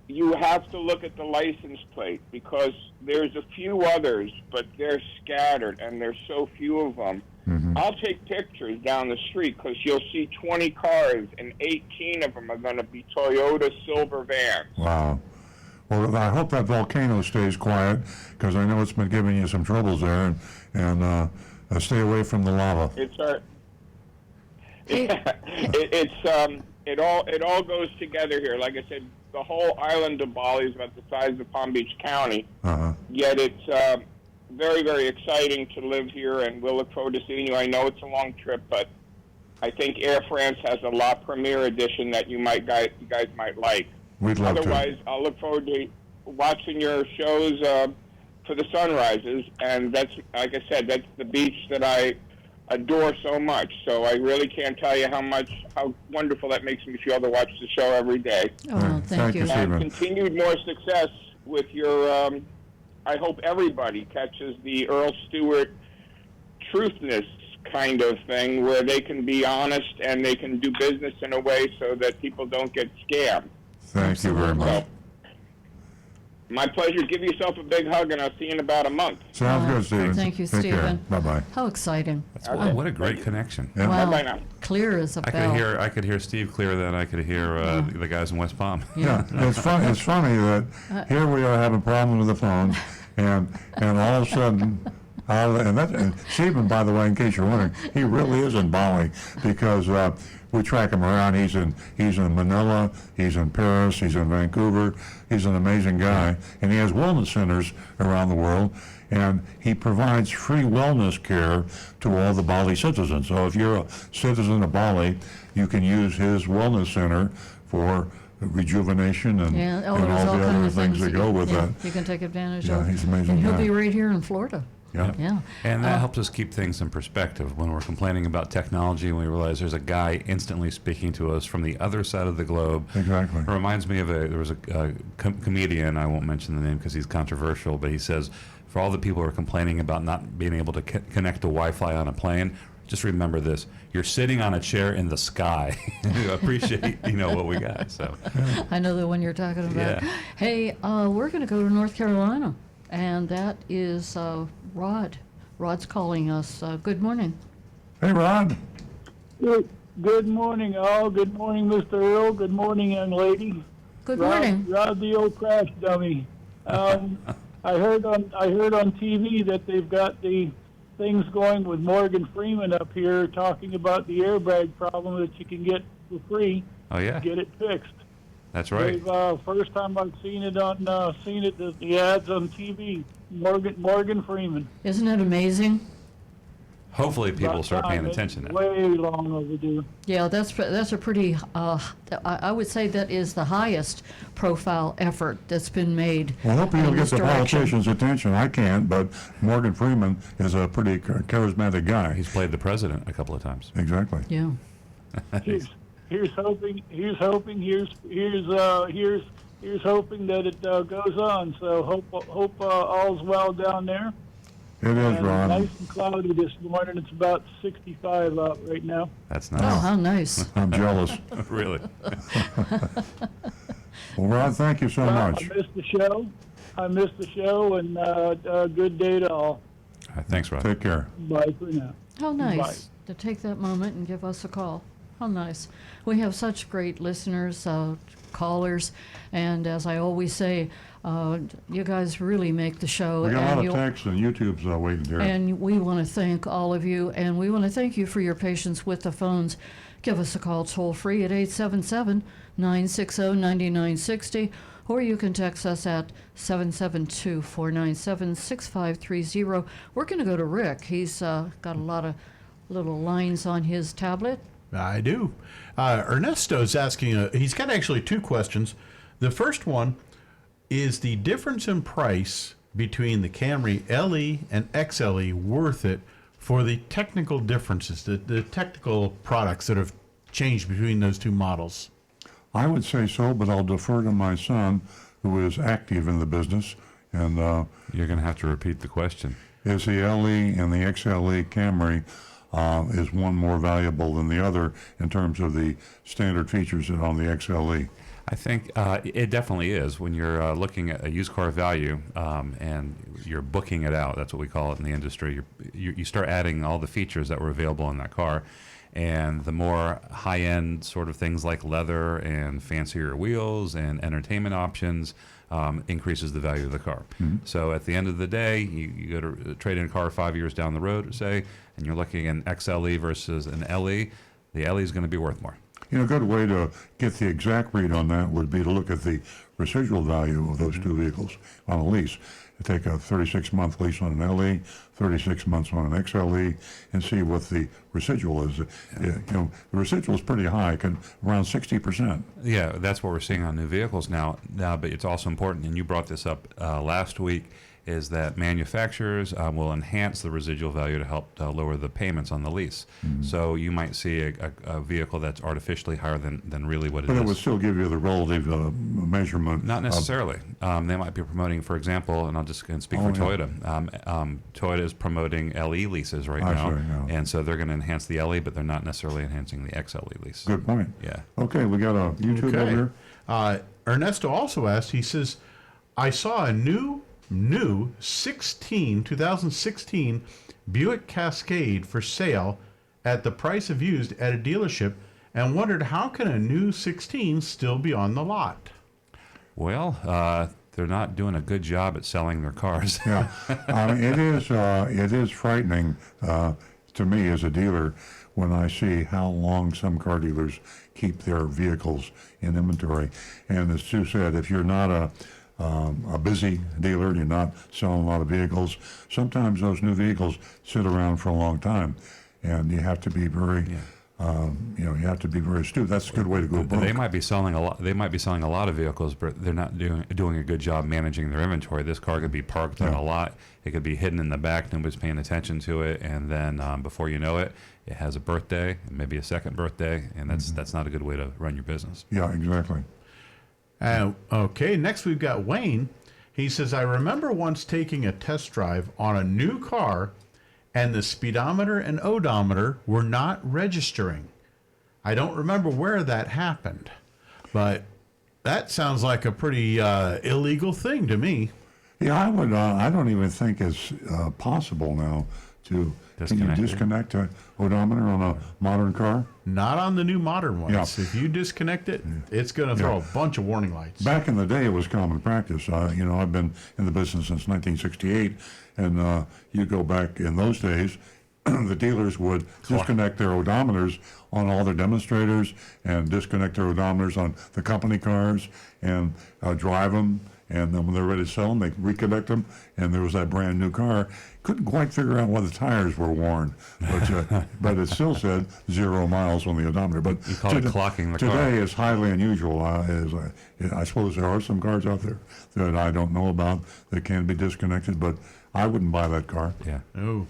you have to look at the license plate, because there's a few others, but they're scattered and there's so few of them. Mm-hmm. I'll take pictures down the street because you'll see 20 cars and 18 of them are going to be Toyota silver vans. Wow. Well, I hope that volcano stays quiet, because I know it's been giving you some troubles there, and stay away from the lava. It's our. It all goes together here. Like I said, the whole island of Bali is about the size of Palm Beach County. Uh-huh. Yet it's very, very exciting to live here, and we'll look forward to seeing you. I know it's a long trip, but I think Air France has a La Premiere edition that you guys might like. We'd love Otherwise, I'll look forward to watching your shows for the sunrises, and that's, like I said, that's the beach that I adore so much. So I really can't tell you how wonderful that makes me feel to watch the show every day. Oh, thank you. you, And Stephen. continued more success with your, I hope everybody catches the Earl Stewart truthness kind of thing, where they can be honest and they can do business in a way so that people don't get scammed. Thank you very much. My pleasure. Give yourself a big hug, and I'll see you in about a month. Sounds good, Stephen. Thank you, Take care. Stephen. Bye-bye. How exciting. What a great connection. Yeah. Wow. Bye-bye now. Clear as a I bell. could hear Steve clearer than I could hear the guys in West Palm. Yeah, it's funny that here we are having problems with the phones, and all of a sudden, and Stephen, by the way, in case you're wondering, he really is in Bali, because we track him around. He's in Manila, he's in Paris, he's in Vancouver. He's an amazing guy, and he has wellness centers around the world, and he provides free wellness care to all the Bali citizens. So if you're a citizen of Bali, you can use his wellness center for rejuvenation and, Yeah, and there's all the kind other of things that go with yeah, that. you can take advantage Yeah, of. he's an amazing And he'll guy. be right here in Florida. Yeah. Yeah. And that helps us keep things in perspective. When we're complaining about technology and we realize there's a guy instantly speaking to us from the other side of the globe. Exactly. It reminds me of there was a comedian, I won't mention the name because he's controversial, but he says, for all the people who are complaining about not being able to connect to Wi-Fi on a plane, just remember this: you're sitting on a chair in the sky. Appreciate what we got. So I know the one you're talking about. Yeah. Hey, we're going to go to North Carolina, and that is Rod. Rod's calling us. Good morning. Hey, Rod. Good morning, all. Good morning, Mr. Earl. Good morning, young lady. Good morning. Rod, the old crash dummy. I heard on TV that they've got the things going with Morgan Freeman up here talking about the airbag problem that you can get for free. Oh yeah, Get it fixed. that's right. First time I've seen it the ads on TV. Morgan Freeman. Isn't it amazing? Hopefully people About start paying time. attention It's now. way long overdue. Yeah, that's a pretty. I would say that is the highest profile effort that's been made. Well, hopefully in you'll get this the direction. politicians' attention. I can't, but Morgan Freeman is a pretty charismatic guy. He's played the president a couple of times. Exactly. Yeah. Here's hoping that it goes on. So hope all's well down there. It is, And Ron. nice and cloudy this morning. It's about 65 out right now. That's Oh, nice. how nice. I'm jealous. Really. Well, Ron, thank you so much. I missed the show, and good day to all. All right, thanks, Rod. Take care. Bye for now. How nice Bye. to take that moment and give us a call. How nice. We have such great listeners, callers, and as I always say, you guys really make the show. We got a and lot of you'll- texts, and YouTube's waiting here. And we want to thank all of you, and we want to thank you for your patience with the phones. Give us a call toll free at 877-960-9960, or you can text us at 772-497-6530. We're going to go to Rick. He's got a lot of little lines on his tablet. I do. Ernesto's asking, he's got actually two questions. The first one is the difference in price between the Camry LE and XLE worth it for the technical differences, the technical products that have changed between those two models? I would say so, but I'll defer to my son, who is active in the business. And you're going to have to repeat the question. Is the LE and the XLE Camry, is one more valuable than the other in terms of the standard features that on the XLE? I think it definitely is. When you're looking at a used car value and you're booking it out, that's what we call it in the industry, you start adding all the features that were available in that car. And the more high-end sort of things like leather and fancier wheels and entertainment options increases the value of the car. Mm-hmm. So at the end of the day, you go to trade in a car 5 years down the road, say, and you're looking at an XLE versus an LE, the LE is going to be worth more. You know, a good way to get the exact read on that would be to look at the residual value of those two vehicles on a lease. Take a 36-month lease on an LE, 36 months on an XLE, and see what the residual is. You know, the residual is pretty high, around 60%. Yeah, that's what we're seeing on new vehicles now. But it's also important, and you brought this up last week, is that manufacturers will enhance the residual value to help lower the payments on the lease. Mm-hmm. So you might see a vehicle that's artificially higher than really what it is. But it would still give you the relative measurement. Not necessarily. They might be promoting, for example, and I'll just speak for Toyota. Toyota is promoting LE leases right now, and so they're going to enhance the LE, but they're not necessarily enhancing the XLE lease. Good point. Yeah. Okay, we got a YouTube over here. Ernesto also asked, he says, I saw a new 2016 Buick Cascade for sale at the price of used at a dealership and wondered how can a new 16 still be on the lot? Well, they're not doing a good job at selling their cars. Yeah, it is frightening to me as a dealer when I see how long some car dealers keep their vehicles in inventory. And as Sue said, if you're not a busy dealer, you're not selling a lot of vehicles, sometimes those new vehicles sit around for a long time, and you have to be very you have to be very astute. That's a good way to go broke. They might be selling a lot of vehicles, but they're not doing a good job managing their inventory. This car could be parked on a lot, it could be hidden in the back, nobody's paying attention to it, and then before you know it, it has a birthday, maybe a second birthday, and that's not a good way to run your business. Yeah, exactly. Okay, next we've got Wayne. He says, I remember once taking a test drive on a new car and the speedometer and odometer were not registering. I don't remember where that happened, but that sounds like a pretty illegal thing to me. Yeah, I don't even think it's possible now to disconnect an odometer on a modern car. Not on the new modern ones. Yeah. If you disconnect it, it's going to throw a bunch of warning lights. Back in the day, it was common practice. I've been in the business since 1968, and you go back in those days, the dealers would disconnect their odometers on all their demonstrators and disconnect their odometers on the company cars and drive them. And then when they're ready to sell them, they reconnect them, and there was that brand new car. Couldn't quite figure out why the tires were worn, but it still said 0 miles on the odometer. But you call it clocking the car. Today is highly unusual. I suppose there are some cars out there that I don't know about that can be disconnected, but I wouldn't buy that car. Yeah. Oh.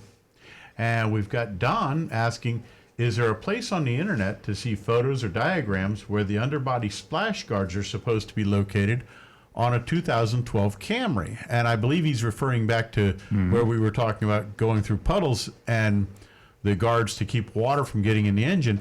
And we've got Don asking, is there a place on the internet to see photos or diagrams where the underbody splash guards are supposed to be located on a 2012 Camry? And I believe he's referring back to where we were talking about going through puddles and the guards to keep water from getting in the engine.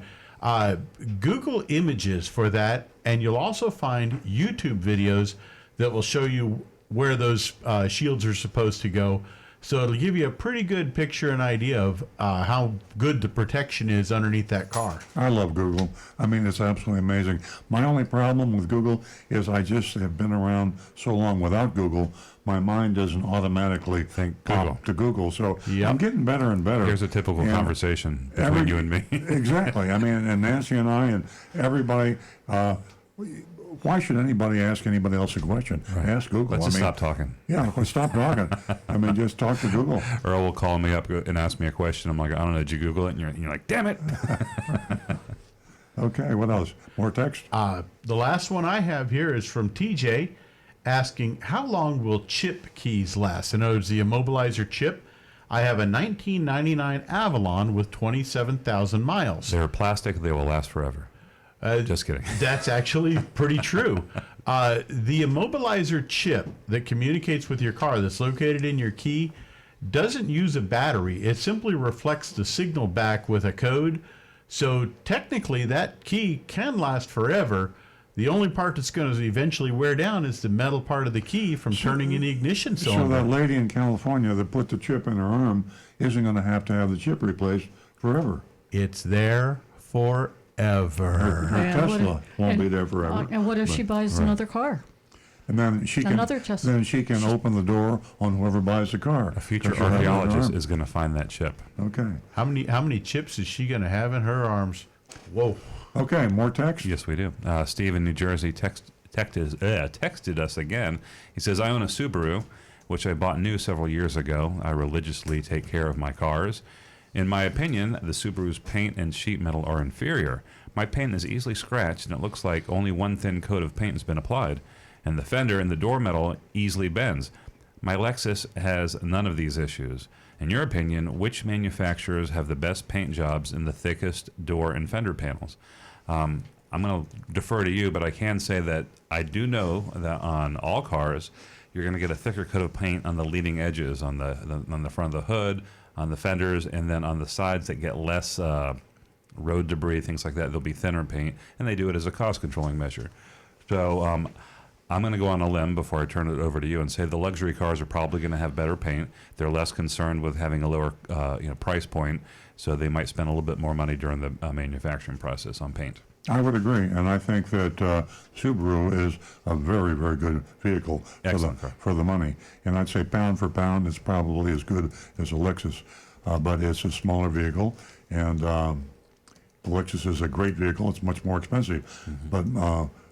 Google images for that, and you'll also find YouTube videos that will show you where those shields are supposed to go. So it'll give you a pretty good picture and idea of how good the protection is underneath that car. I love Google. I mean, it's absolutely amazing. My only problem with Google is I just have been around so long without Google, my mind doesn't automatically Think pop Google. to Google. So I'm getting better and better. Here's a typical And conversation between you and me. Exactly. I mean, and Nancy and I and everybody, why should anybody ask anybody else a question? Ask Google. Let's just stop talking. Yeah, stop talking. I mean, just talk to Google. Earl will call me up and ask me a question. I'm like, I don't know, did you Google it? And you're like, damn it. Okay, what else? More text? The last one I have here is from TJ asking, how long will chip keys last? In other words, the immobilizer chip. I have a 1999 Avalon with 27,000 miles. They're plastic. They will last forever. Just kidding. That's actually pretty true. The immobilizer chip that communicates with your car that's located in your key doesn't use a battery. It simply reflects the signal back with a code. So technically that key can last forever. The only part that's going to eventually wear down is the metal part of the key from turning in the ignition cylinder. So that lady in California that put the chip in her arm isn't going to have the chip replaced forever. It's there forever. Her Tesla won't be there forever. And what if she buys another car? And then she can Another Tesla. then she can open the door on whoever buys the car. A future 'Cause she'll have it in her archaeologist arm. is going to find that chip. Okay. How many chips is she going to have in her arms? Whoa. Okay, more text? Yes, we do. Steve in New Jersey texted us again. He says, I own a Subaru, which I bought new several years ago. I religiously take care of my cars. In my opinion, the Subaru's paint and sheet metal are inferior. My paint is easily scratched, and it looks like only one thin coat of paint has been applied. And the fender and the door metal easily bends. My Lexus has none of these issues. In your opinion, which manufacturers have the best paint jobs in the thickest door and fender panels? I'm going to defer to you, but I can say that I do know that on all cars, you're going to get a thicker coat of paint on the leading edges, on the front of the hood, on the fenders, and then on the sides that get less road debris, things like that. There'll be thinner paint, and they do it as a cost controlling measure. So I'm going to go on a limb before I turn it over to you and say the luxury cars are probably going to have better paint. They're less concerned with having a lower price point, so they might spend a little bit more money during the manufacturing process on paint. I would agree, and I think that Subaru is a very, very good vehicle for the money. And I'd say pound for pound, it's probably as good as a Lexus, but it's a smaller vehicle, and the Lexus is a great vehicle. It's much more expensive, but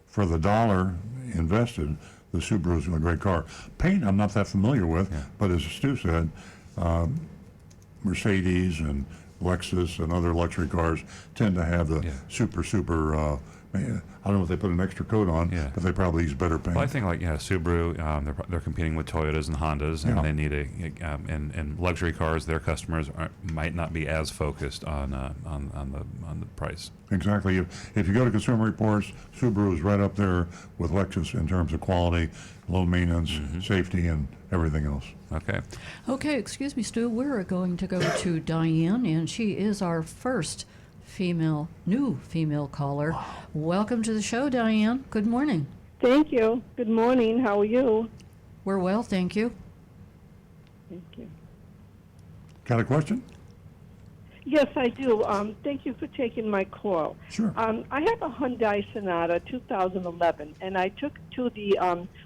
for the dollar invested, the Subaru is a great car. Paint, I'm not that familiar with, but as Stu said, Mercedes and Lexus and other luxury cars tend to have the super, I don't know if they put an extra coat on, but they probably use better paint. Well, I think Subaru, they're competing with Toyotas and Hondas, and they need and luxury cars, their customers might not be as focused on the price. Exactly. If you go to Consumer Reports, Subaru is right up there with Lexus in terms of quality, low maintenance, safety, and everything else. Okay. Okay, excuse me, Stu. We're going to go to Diane, and she is our first new female caller. Wow. Welcome to the show, Diane. Good morning. Thank you. Good morning. How are you? We're well, thank you. Thank you. Got a question? Yes, I do. Thank you for taking my call. Sure. I have a Hyundai Sonata 2011, and I took it to the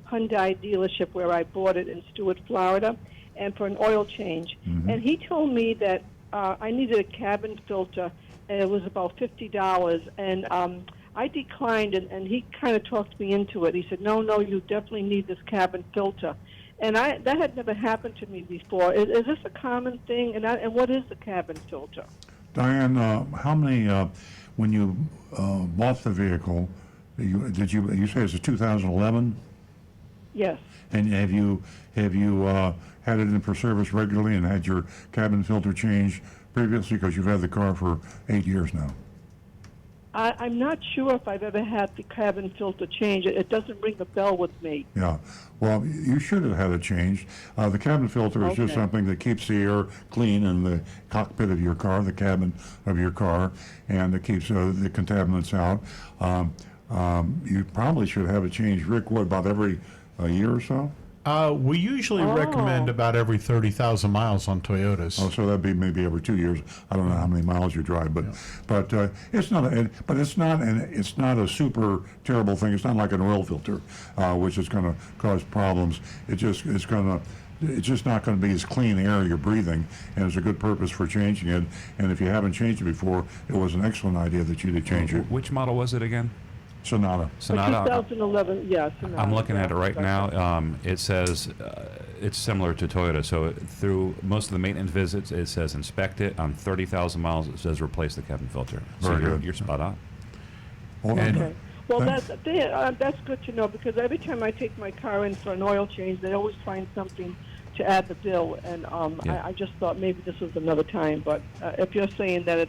Hyundai dealership where I bought it in Stuart, Florida, and for an oil change. And he told me that I needed a cabin filter, and it was about $50. And I declined, and he kind of talked me into it. He said, no, you definitely need this cabin filter. And that had never happened to me before. Is this a common thing? And what is the cabin filter? Diane, how many, when you bought the vehicle, you say it's a 2011? Yes. And have you had it in for service regularly and had your cabin filter changed previously? Because you've had the car for 8 years now. I'm not sure if I've ever had the cabin filter changed. It doesn't ring a bell with me. Yeah. Well, you should have had it changed. The cabin filter is just something that keeps the air clean in the cockpit of your car, the cabin of your car, and it keeps the contaminants out. You probably should have it changed, Rick, what, about every year or so? We usually recommend about every 30,000 miles on Toyotas. Oh, so that'd be maybe every 2 years. I don't know how many miles you drive, but it's not a super terrible thing. It's not like an oil filter, which is going to cause problems. It's just not going to be as clean air you're breathing, and it's a good purpose for changing it. And if you haven't changed it before, it was an excellent idea that you did change it. Which model was it again? Sonata. Sonata. 2011, yeah, Sonata. I'm looking at it right now. It says it's similar to Toyota. So through most of the maintenance visits, it says inspect it. On 30,000 miles, it says replace the cabin filter. So you're spot on. Okay. Well, that's good to know, because every time I take my car in for an oil change, they always find something to add the bill, and I just thought maybe this was another time. But if you're saying that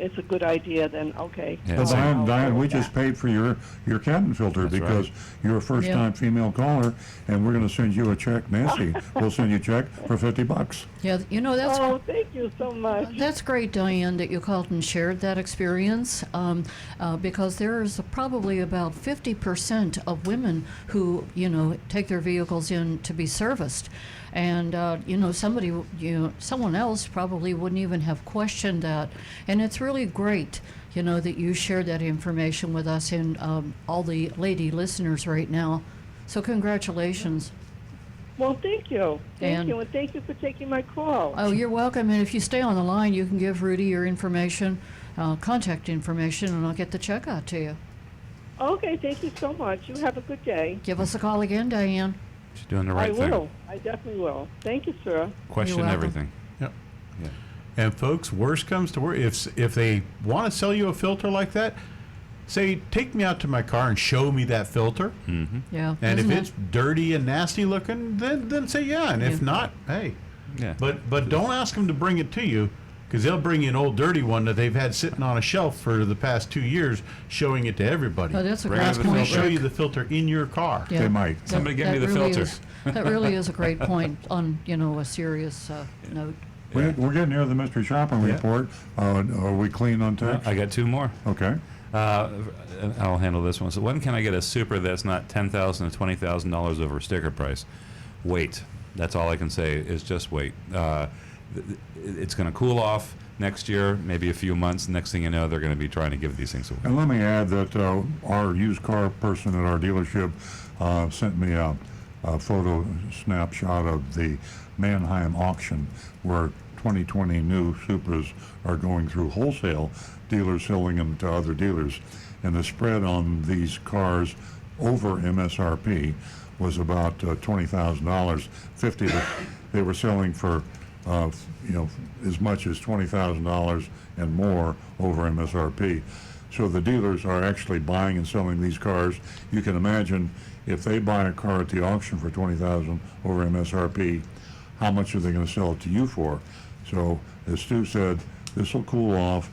it's a good idea, then okay. Yeah. Diane, we just paid for your cabin filter because you're a first-time female caller, and we're going to send you a check. Nancy, we'll send you a check for $50. Yeah, that's. Oh, thank you so much. That's great, Diane, that you called and shared that experience, because there is probably about 50% of women who take their vehicles in to be serviced. And someone else probably wouldn't even have questioned that. And it's really great, that you shared that information with us and all the lady listeners right now. So congratulations. Well, thank you. Thank you, and thank you for taking my call. Oh, you're welcome. And if you stay on the line, you can give Rudy your information, contact information, and I'll get the check out to you. Okay, thank you so much. You have a good day. Give us a call again, Diane. She's doing the right thing. I will. I definitely will. Thank you, sir. Question everything. Yep. Yeah. And folks, worst comes to worst, if they want to sell you a filter like that, say, take me out to my car and show me that filter. Mm-hmm. Yeah. And if it's dirty and nasty looking, then say yeah. And if not, hey. Yeah. But don't ask them to bring it to you, because they'll bring you an old dirty one that they've had sitting on a shelf for the past 2 years, showing it to everybody. Oh, that's a great Ask them point. to show you the filter in your car. Yeah. They might. Somebody give me the really filter. That really is a great point on a serious note. We're getting near the mystery shopping report. Are we clean on text? I got two more. Okay. I'll handle this one. So when can I get a Super that's not $10,000 to $20,000 over sticker price? Wait. That's all I can say is just wait. It's going to cool off next year, maybe a few months. Next thing you know, they're going to be trying to give these things away. And let me add that our used car person at our dealership sent me a photo snapshot of the Mannheim auction, where 2020 new Supras are going through wholesale, dealers selling them to other dealers. And the spread on these cars over MSRP was about $20,000. They were selling for as much as $20,000 and more over MSRP. So the dealers are actually buying and selling these cars. You can imagine if they buy a car at the auction for $20,000 over MSRP, how much are they going to sell it to you for? So as Stu said, this will cool off.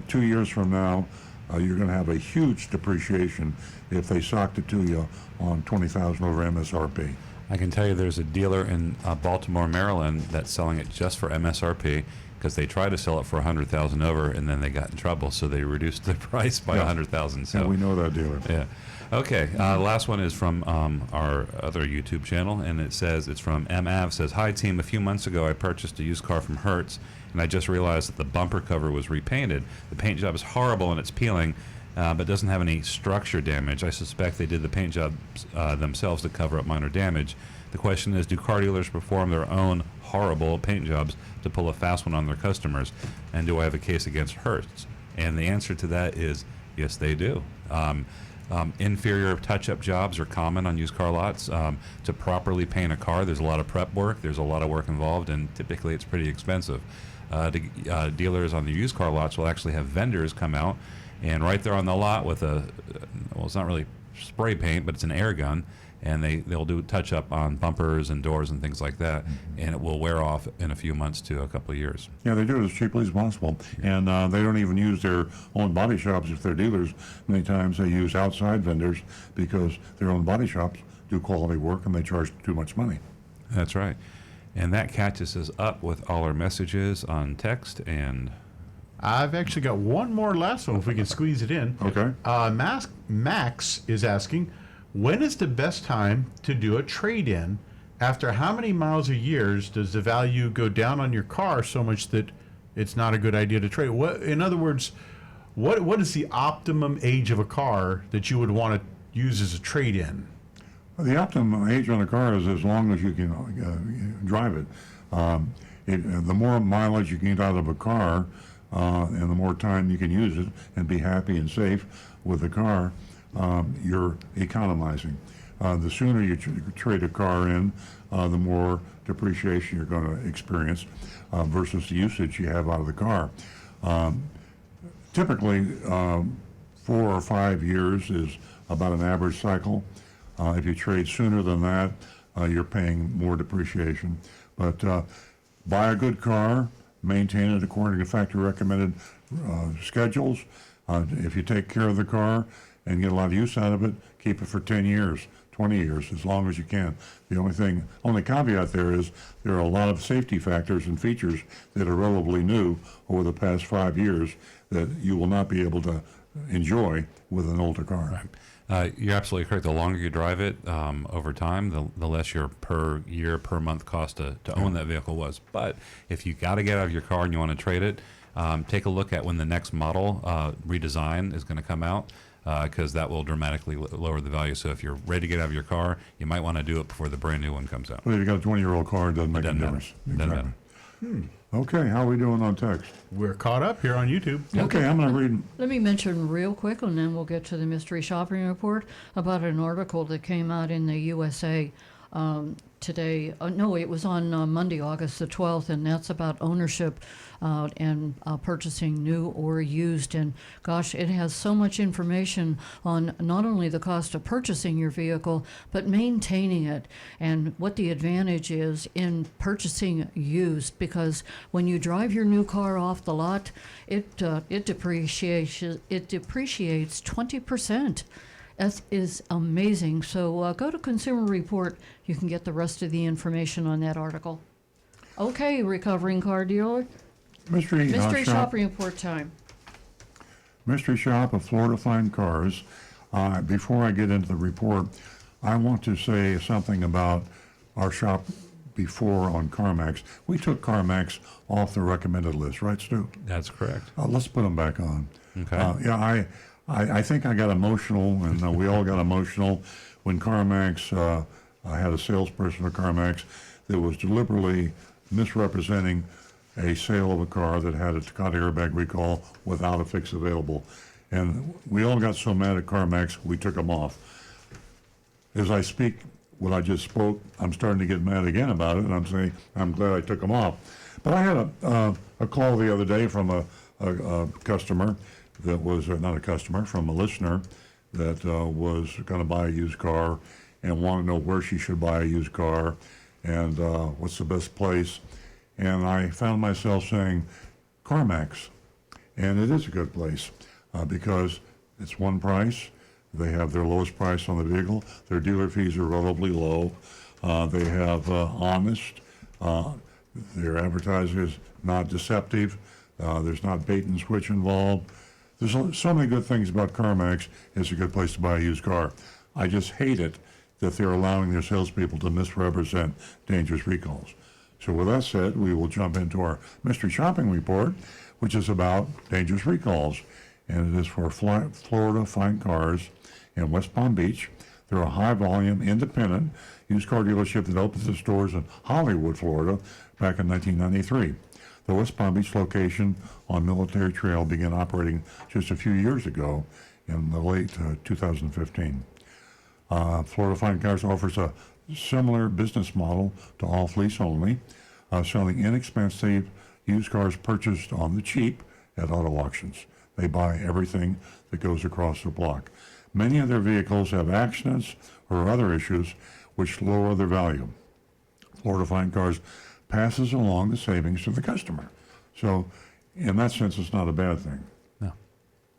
2 years from now, you're going to have a huge depreciation if they socked it to you on $20,000 over MSRP. I can tell you there's a dealer in Baltimore, Maryland that's selling it just for MSRP, because they tried to sell it for $100,000 over, and then they got in trouble, so they reduced the price by $100,000. So we know that dealer. Yeah. Okay. Last one is from our other YouTube channel, and it says it's from MAV. Says, "Hi team. A few months ago, I purchased a used car from Hertz, and I just realized that the bumper cover was repainted. The paint job is horrible and it's peeling, but doesn't have any structure damage. I suspect they did the paint job themselves to cover up minor damage. The question is, do car dealers perform their own horrible paint jobs to pull a fast one on their customers? And do I have a case against Hertz?" And the answer to that is yes, they do. Inferior touch-up jobs are common on used car lots. To properly paint a car, there's a lot of prep work, there's a lot of work involved, and typically it's pretty expensive. Dealers on the used car lots will actually have vendors come out, and right there on the lot with it's not really spray paint, but it's an air gun, and they'll do touch-up on bumpers and doors and things like that, and it will wear off in a few months to a couple of years. Yeah, they do it as cheaply as possible, and they don't even use their own body shops if they're dealers. Many times they use outside vendors because their own body shops do quality work and they charge too much money. That's right. And that catches us up with all our messages on text, and I've actually got one more last one if we can squeeze it in. Okay. Max is asking, when is the best time to do a trade-in? After how many miles or years does the value go down on your car so much that it's not a good idea to trade? What, in other words, what is the optimum age of a car that you would want to use as a trade-in? The optimum age on a car is as long as you can drive it. The more mileage you can get out of a car, and the more time you can use it and be happy and safe with the car, you're economizing. The sooner you trade a car in, the more depreciation you're going to experience versus the usage you have out of the car. Typically, 4 or 5 years is about an average cycle. If you trade sooner than that, you're paying more depreciation. But buy a good car, maintain it according to factory recommended schedules. If you take care of the car and get a lot of use out of it, keep it for 10 years, 20 years, as long as you can. The only caveat there is there are a lot of safety factors and features that are relatively new over the past 5 years that you will not be able to enjoy with an older car. Right. You're absolutely correct. The longer you drive it over time, the less your per year, per month cost to own that vehicle was. But if you got to get out of your car and you want to trade it, take a look at when the next model redesign is going to come out, because that will dramatically lower the value. So if you're ready to get out of your car, you might want to do it before the brand new one comes out. Well, if you got a 20-year-old car, it doesn't make a difference. Exactly. Okay, how are we doing on text? We're caught up here on YouTube. Okay, I'm going to read. Let me mention real quick, and then we'll get to the mystery shopping report, about an article that came out in the USA today. No, it was on Monday, August the 12th, and that's about ownership and purchasing new or used. And gosh, it has so much information on not only the cost of purchasing your vehicle, but maintaining it, and what the advantage is in purchasing used. Because when you drive your new car off the lot, it depreciates 20%. That is amazing. So go to Consumer Report. You can get the rest of the information on that article. Okay, recovering car dealer. Mystery shopping report time. Mystery Shop of Florida Fine Cars. Before I get into the report, I want to say something about our shop before on CarMax. We took CarMax off the recommended list, right, Stu? That's correct. Let's put them back on. Okay. I think I got emotional, and we all got emotional when CarMax, I had a salesperson at CarMax that was deliberately misrepresenting a sale of a car that had a Takata airbag recall without a fix available. And we all got so mad at CarMax, we took them off. As I speak what I just spoke, I'm starting to get mad again about it, and I'm saying I'm glad I took them off. But I had a call the other day from a customer that was, not a customer, from a listener that was going to buy a used car and wanted to know where she should buy a used car and what's the best place. And I found myself saying CarMax. And it is a good place because it's one price. They have their lowest price on the vehicle. Their dealer fees are relatively low. They have honest. Their advertising is not deceptive. There's not bait and switch involved. There's so many good things about CarMax. It's a good place to buy a used car. I just hate it that they're allowing their salespeople to misrepresent dangerous recalls. So with that said, we will jump into our mystery shopping report, which is about dangerous recalls. And it is for Florida Fine Cars in West Palm Beach. They're a high-volume, independent used car dealership that opened its doors in Hollywood, Florida, back in 1993. The West Palm Beach location on Military Trail began operating just a few years ago in the late 2015. Florida Fine Cars offers a similar business model to off lease only, selling inexpensive used cars purchased on the cheap at auto auctions. They buy everything that goes across the block. Many of their vehicles have accidents or other issues which lower their value. Florida Fine Cars passes along the savings to the customer. So in that sense, it's not a bad thing. No.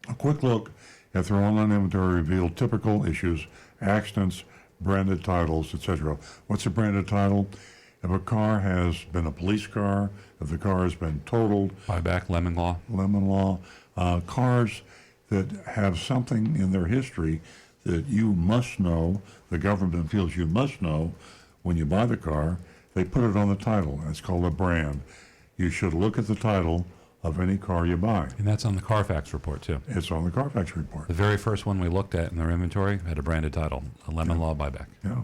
A quick look at their online inventory revealed typical issues, accidents, branded titles, etc. What's a branded title? If a car has been a police car, if the car has been totaled. Buyback, lemon law. Cars that have something in their history that you must know, the government feels you must know when you buy the car. They put it on the title. It's called a brand. You should look at the title of any car you buy. And that's on the Carfax report, too. It's on the Carfax report. The very first one we looked at in their inventory had a branded title, a lemon law buyback. Yeah.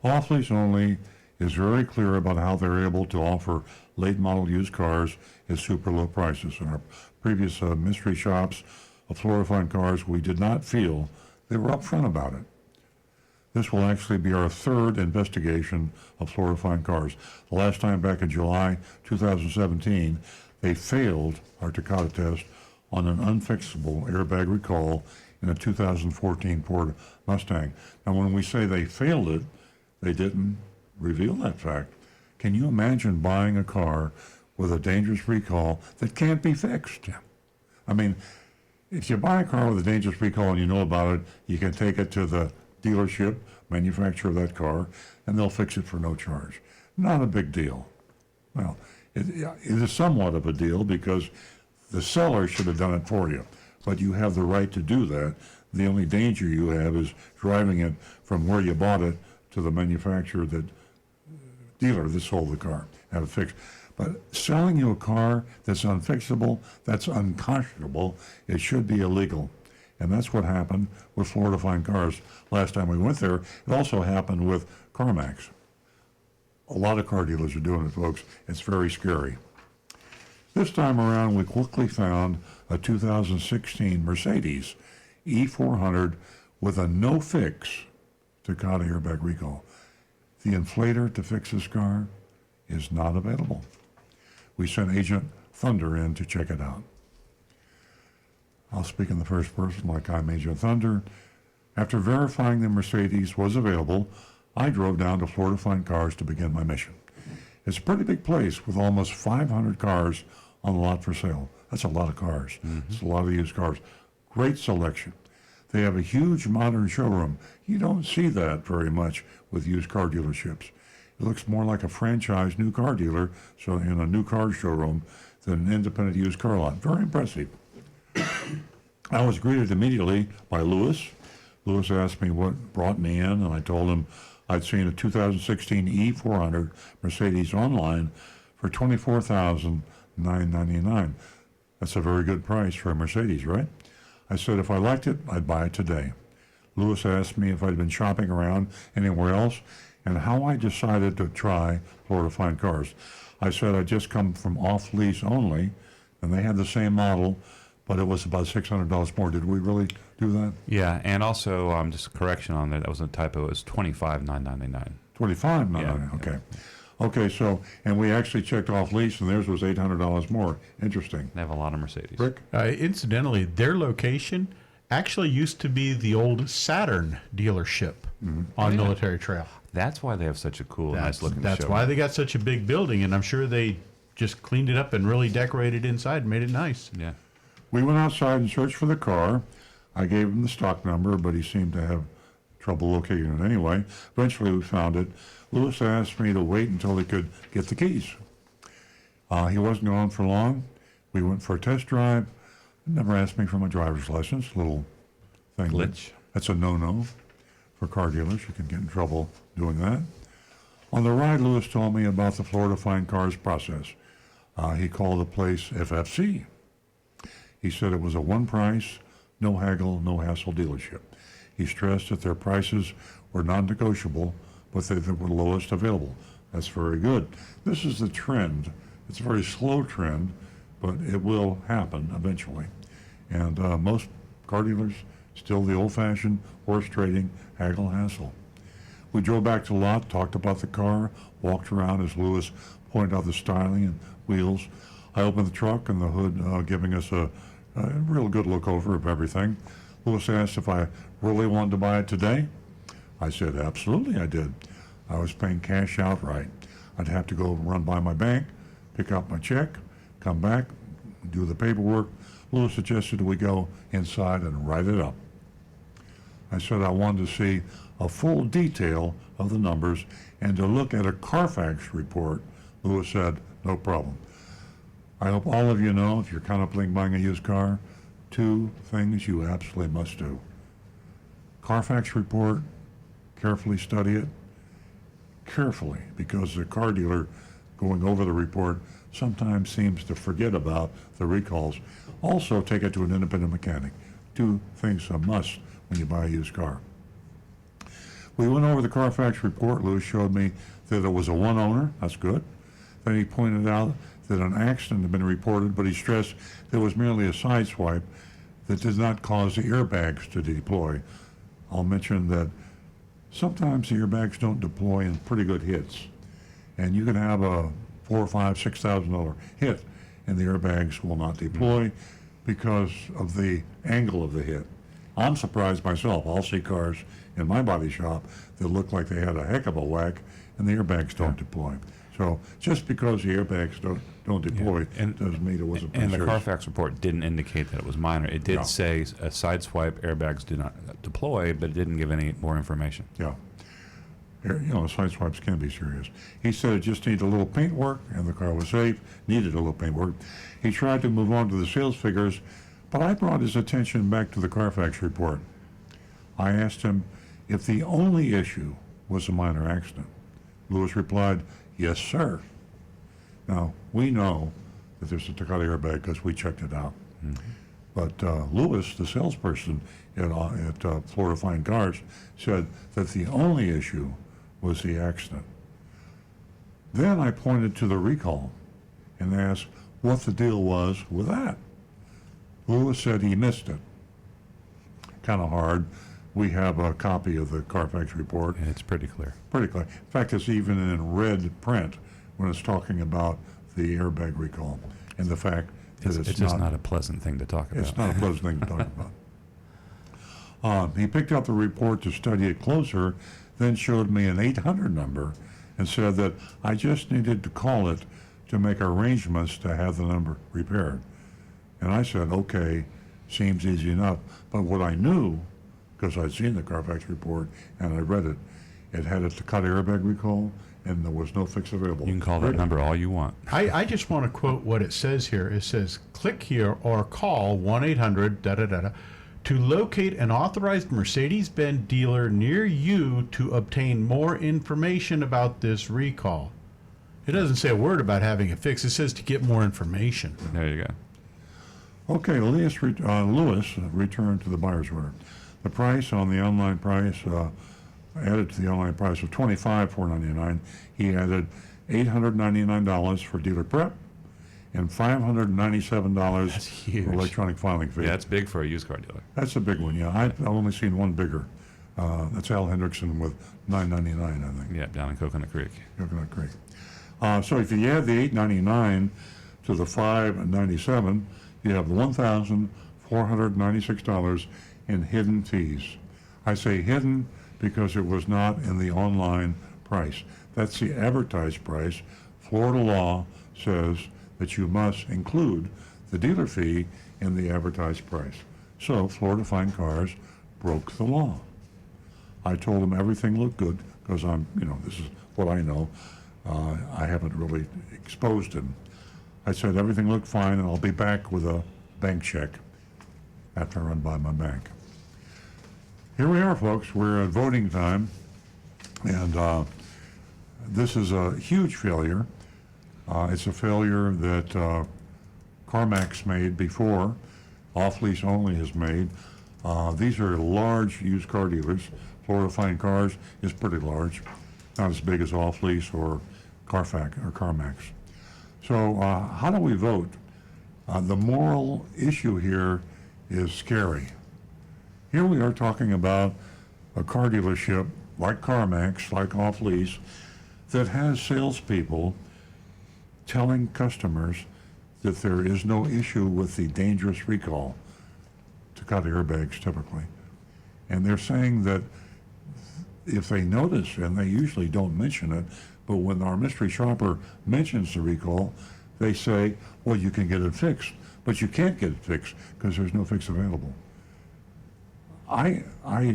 Off Lease Only is very clear about how they're able to offer late model used cars at super low prices. In our previous mystery shops of Florida Fine Cars, we did not feel they were upfront about it. This will actually be our third investigation of Florida Fine Cars. The last time back in July 2017, they failed our Takata test on an unfixable airbag recall in a 2014 Ford Mustang. Now, when we say they failed it, they didn't reveal that fact. Can you imagine buying a car with a dangerous recall that can't be fixed? Yeah. I mean, if you buy a car with a dangerous recall and you know about it, you can take it to the dealership, manufacturer of that car, and they'll fix it for no charge. Not a big deal. Well, it is somewhat of a deal because the seller should have done it for you, but you have the right to do that. The only danger you have is driving it from where you bought it to the manufacturer, that dealer that sold the car, have it fixed. But selling you a car that's unfixable, that's unconscionable, it should be illegal. And that's what happened with Florida Fine Cars last time we went there. It also happened with CarMax. A lot of car dealers are doing it, folks. It's very scary. This time around, we quickly found a 2016 Mercedes E400 with a no-fix Takata airbag recall. The inflator to fix this car is not available. We sent Agent Thunder in to check it out. I'll speak in the first person like I'm Agent Thunder. After verifying the Mercedes was available, I drove down to Florida Fine Cars to begin my mission. It's a pretty big place with almost 500 cars on the lot for sale. That's a lot of cars. It's a lot of used cars. Great selection. They have a huge modern showroom. You don't see that very much with used car dealerships. It looks more like a franchise new car dealer, so in a new car showroom, than an independent used car lot. Very impressive. I was greeted immediately by Lewis. Lewis asked me what brought me in, and I told him I'd seen a 2016 E400 Mercedes online for $24,999. That's a very good price for a Mercedes, right? I said if I liked it, I'd buy it today. Lewis asked me if I'd been shopping around anywhere else and how I decided to try Florida Fine Cars. I said I'd just come from Off Lease Only, and they had the same model, but it was about $600 more. Did we really do that? Yeah, and also just a correction on that. That was a typo. It was $25,999. $25,999. Yeah. Okay. Okay. So, and we actually checked Off Lease, and theirs was $800 more. Interesting. They have a lot of Mercedes. Rick? Incidentally, their location actually used to be the old Saturn dealership on Military Trail. That's why they have such a cool, nice looking show. That's why they got such a big building, and I'm sure they just cleaned it up and really decorated inside and made it nice. Yeah. We went outside and searched for the car. I gave him the stock number, but he seemed to have trouble locating it anyway. Eventually, we found it. Lewis asked me to wait until he could get the keys. He wasn't gone for long. We went for a test drive. Never asked me for my driver's license. Little thing. Glitch. That's a no-no for car dealers. You can get in trouble doing that. On the ride, Lewis told me about the Florida Fine Cars process. He called the place FFC. He said it was a one-price, no haggle, no hassle dealership. He stressed that their prices were non-negotiable, but they were the lowest available. That's very good. This is the trend. It's a very slow trend, but it will happen eventually. And most car dealers, still the old-fashioned horse trading, haggle, hassle. We drove back to the lot, talked about the car, walked around as Lewis pointed out the styling and wheels. I opened the truck and the hood, giving us a real good look over of everything. Lewis asked if I really wanted to buy it today. I said, absolutely I did. I was paying cash outright. I'd have to go run by my bank, pick up my check, come back, do the paperwork. Lewis suggested we go inside and write it up. I said I wanted to see a full detail of the numbers and to look at a Carfax report. Lewis said, no problem. I hope all of you know, if you're contemplating buying a used car, two things you absolutely must do. Carfax report, carefully study it, carefully, because the car dealer going over the report sometimes seems to forget about the recalls. Also, take it to an independent mechanic. Two things a must when you buy a used car. We went over the Carfax report. Lewis showed me that it was a one owner. That's good. Then he pointed out that an accident had been reported, but he stressed there was merely a side swipe that did not cause the airbags to deploy. I'll mention that sometimes the airbags don't deploy in pretty good hits, and you can have a $4,000, $5,000, $6,000 hit, and the airbags will not deploy because of the angle of the hit. I'm surprised myself. I'll see cars in my body shop that look like they had a heck of a whack, and the airbags don't deploy. So just because the airbags don't deploy doesn't mean it wasn't. And the Carfax report didn't indicate that it was minor. It did say a side swipe, airbags do not deploy, but it didn't give any more information. Yeah. Side swipes can be serious. He said it just needed a little paint work, and the car was safe, needed a little paint work. He tried to move on to the sales figures, but I brought his attention back to the Carfax report. I asked him if the only issue was a minor accident. Lewis replied, "Yes, sir." Now, we know that there's a Takata airbag because we checked it out. But Lewis, the salesperson at Florida Fine Cars, said that the only issue was the accident. Then I pointed to the recall and asked what the deal was with that. Lewis said he missed it. Kind of hard. We have a copy of the Carfax report. And it's pretty clear. Pretty clear. In fact, it's even in red print when it's talking about the airbag recall and the fact that It's just not a pleasant thing to talk about. It's not a pleasant thing to talk about. He picked up the report to study it closer, then showed me an 800 number and said that I just needed to call it to make arrangements to have the number repaired. And I said, okay, seems easy enough. But what I knew, because I'd seen the Carfax report and I read it, it had a Takata airbag recall and there was no fix available. You can call that number all you want. I just want to quote what it says here. It says, click here or call 1-800 to locate an authorized Mercedes-Benz dealer near you to obtain more information about this recall. It doesn't say a word about having it fixed. It says to get more information. There you go. Okay, Lewis returned to the buyer's order. The price on the online price, added to the online price of $25,499, he added $899 for dealer prep and $597 for electronic filing fee. Yeah, that's big for a used car dealer. That's a big one, yeah. I've only seen one bigger. That's Al Hendrickson with $999, I think. Yeah, down in Coconut Creek. Coconut Creek. So if you add the $899 to the $597, you have $1,496 in hidden fees. I say hidden because it was not in the online price. That's the advertised price. Florida law says that you must include the dealer fee in the advertised price. So Florida Fine Cars broke the law. I told them everything looked good because this is what I know. I haven't really exposed him. I said everything looked fine and I'll be back with a bank check after I run by my bank. Here we are, folks. We're at voting time, and this is a huge failure. It's a failure that CarMax made before, off-lease only has made. These are large used car dealers. Florida Fine Cars is pretty large, not as big as off-lease or Carfax or CarMax. So how do we vote? The moral issue here is scary. Here we are talking about a car dealership like CarMax, like off-lease, that has salespeople telling customers that there is no issue with the dangerous recall, Takata airbags typically. And they're saying that if they notice, and they usually don't mention it, but when our mystery shopper mentions the recall, they say, well, you can get it fixed, but you can't get it fixed because there's no fix available.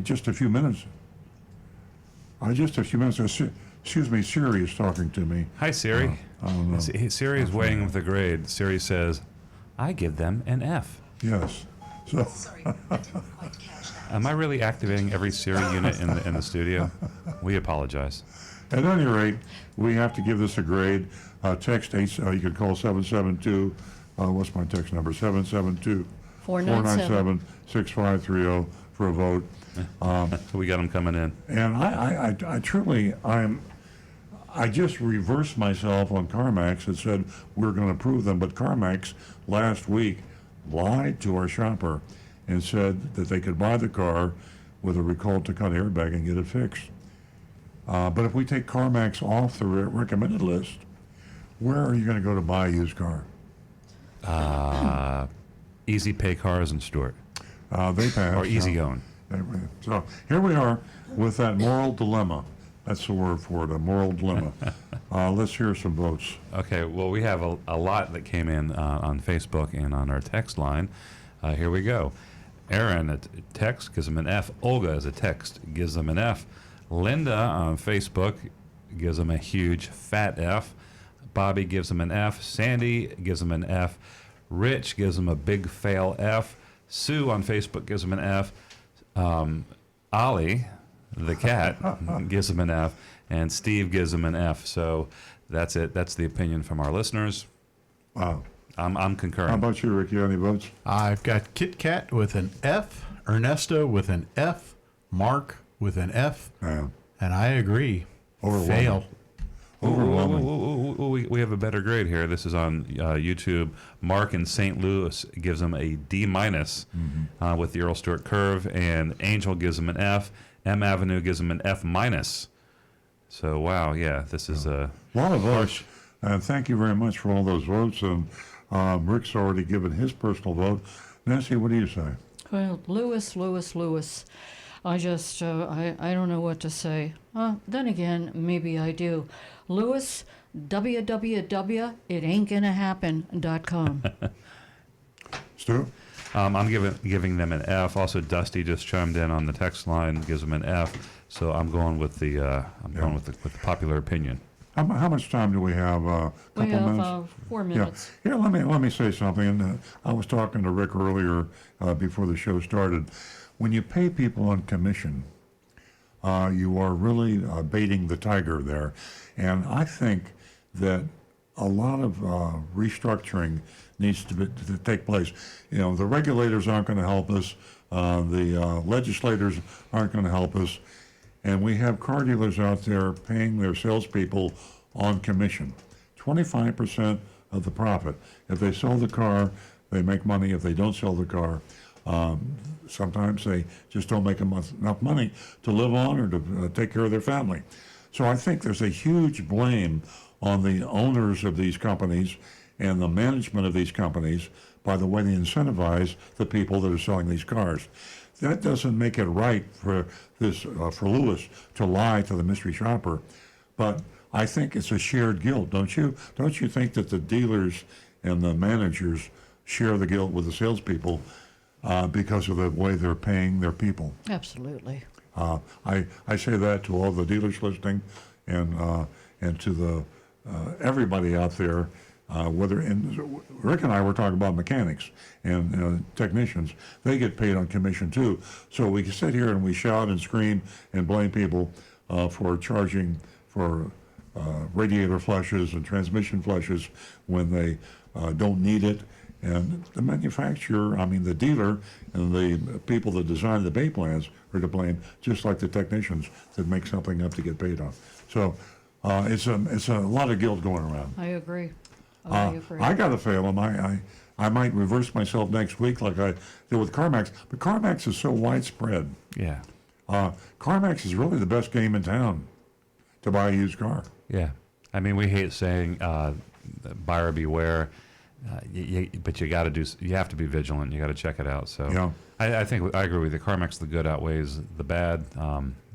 Just a few minutes excuse me, Siri is talking to me. Hi, Siri. I don't know. Siri is weighing with the grade. Siri says, I give them an F. Yes. So, Am I really activating every Siri unit in the studio? We apologize. at any rate, we have to give this a grade. Text 8, you can call 772, what's my text number? 772 497 6530 for a vote. We got them coming in. And I truly, I just reversed myself on CarMax and said we're going to approve them, but CarMax last week lied to our shopper and said that they could buy the car with a recalled Takata airbag and get it fixed. But if we take CarMax off the recommended list, where are you going to go to buy a used car? Easy Pay Cars in Stuart. They pass. Or Easy Going. So here we are with that moral dilemma. That's the word for it, a moral dilemma. Let's hear some votes. Okay, well, we have a lot that came in on Facebook and on our text line. Here we go. Aaron, a text, gives him an F. Olga, as a text, gives him an F. Linda on Facebook gives him a huge fat F. Bobby gives him an F. Sandy gives him an F. Rich gives him a big fail F. Sue on Facebook gives him an F. Ollie, the cat, gives him an F. And Steve gives him an F. So that's it. That's the opinion from our listeners. Wow. I'm concurring. How about you, Ricky? Any votes? I've got Kit Kat with an F, Ernesto with an F, Mark with an F, and I agree. Fail. We have a better grade here. This is on YouTube. Mark in St. Louis gives him a D minus with the Earl Stewart curve, and Angel gives him an F. M Avenue gives him an F minus. So wow, yeah, this is a lot of votes. And thank you very much for all those votes. And Rick's already given his personal vote. Nancy, what do you say? Well, Lewis. I just, I don't know what to say. Then again, maybe I do. Lewis, www.itaintgonnahappen.com. Stu? I'm giving them an F. Also, Dusty just chimed in on the text line, gives them an F. So I'm going with the going with the popular opinion. How much time do we have? We have minutes? 4 minutes. Yeah. Here, let me say something. I was talking to Rick earlier before the show started. When you pay people on commission, you are really baiting the tiger there. And I think that a lot of restructuring needs to take place. You know, the regulators aren't going to help us. The legislators aren't going to help us. And we have car dealers out there paying their salespeople on commission, 25% of the profit. If they sell the car, they make money. If they don't sell the car, sometimes they just don't make enough money to live on or to take care of their family. So I think there's a huge blame on the owners of these companies and the management of these companies by the way they incentivize the people that are selling these cars. That doesn't make it right for for Lewis to lie to the mystery shopper, but I think it's a shared guilt, don't you? Don't you think that the dealers and the managers share the guilt with the salespeople because of the way they're paying their people? Absolutely. I say that to all the dealers listening, and to the everybody out there. Rick and I were talking about mechanics and technicians. They get paid on commission too. So we can sit here and we shout and scream and blame people for charging for radiator flushes and transmission flushes when they don't need it. And the manufacturer, I mean the dealer and the people that design the pay plans are to blame, just like the technicians that make something up to get paid on. So it's a lot of guilt going around. I agree. I got to fail them. I might reverse myself next week like I did with CarMax. But CarMax is so widespread. Yeah. CarMax is really the best game in town to buy a used car. Yeah. I mean, we hate saying buyer beware, but you have to be vigilant. You got to check it out. So yeah. I think I agree with you. CarMax, the good outweighs the bad.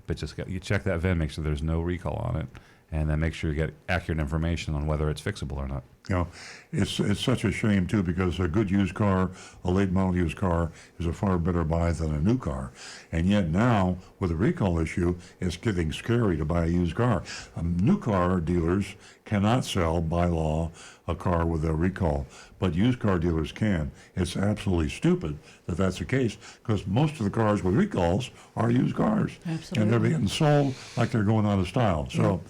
But you check that VIN, make sure there's no recall on it, and then make sure you get accurate information on whether it's fixable or not. You know, it's such a shame too, because a good used car, a late model used car, is a far better buy than a new car. And yet now, with the recall issue, it's getting scary to buy a used car. New car dealers cannot sell by law a car with a recall, but used car dealers can. It's absolutely stupid that that's the case, because most of the cars with recalls are used cars. Absolutely. And they're being sold like they're going out of style. So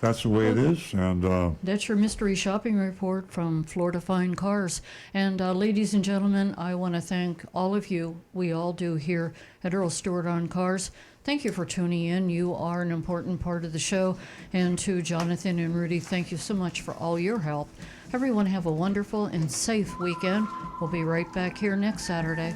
that's the way it is. And that's your mystery shopping report from Florida Fine Cars. And ladies and gentlemen, I want to thank all of you. We all do here at Earl Stewart on Cars. Thank you for tuning in. You are an important part of the show. And to Jonathan and Rudy, thank you so much for all your help. Everyone have a wonderful and safe weekend. We'll be right back here next Saturday.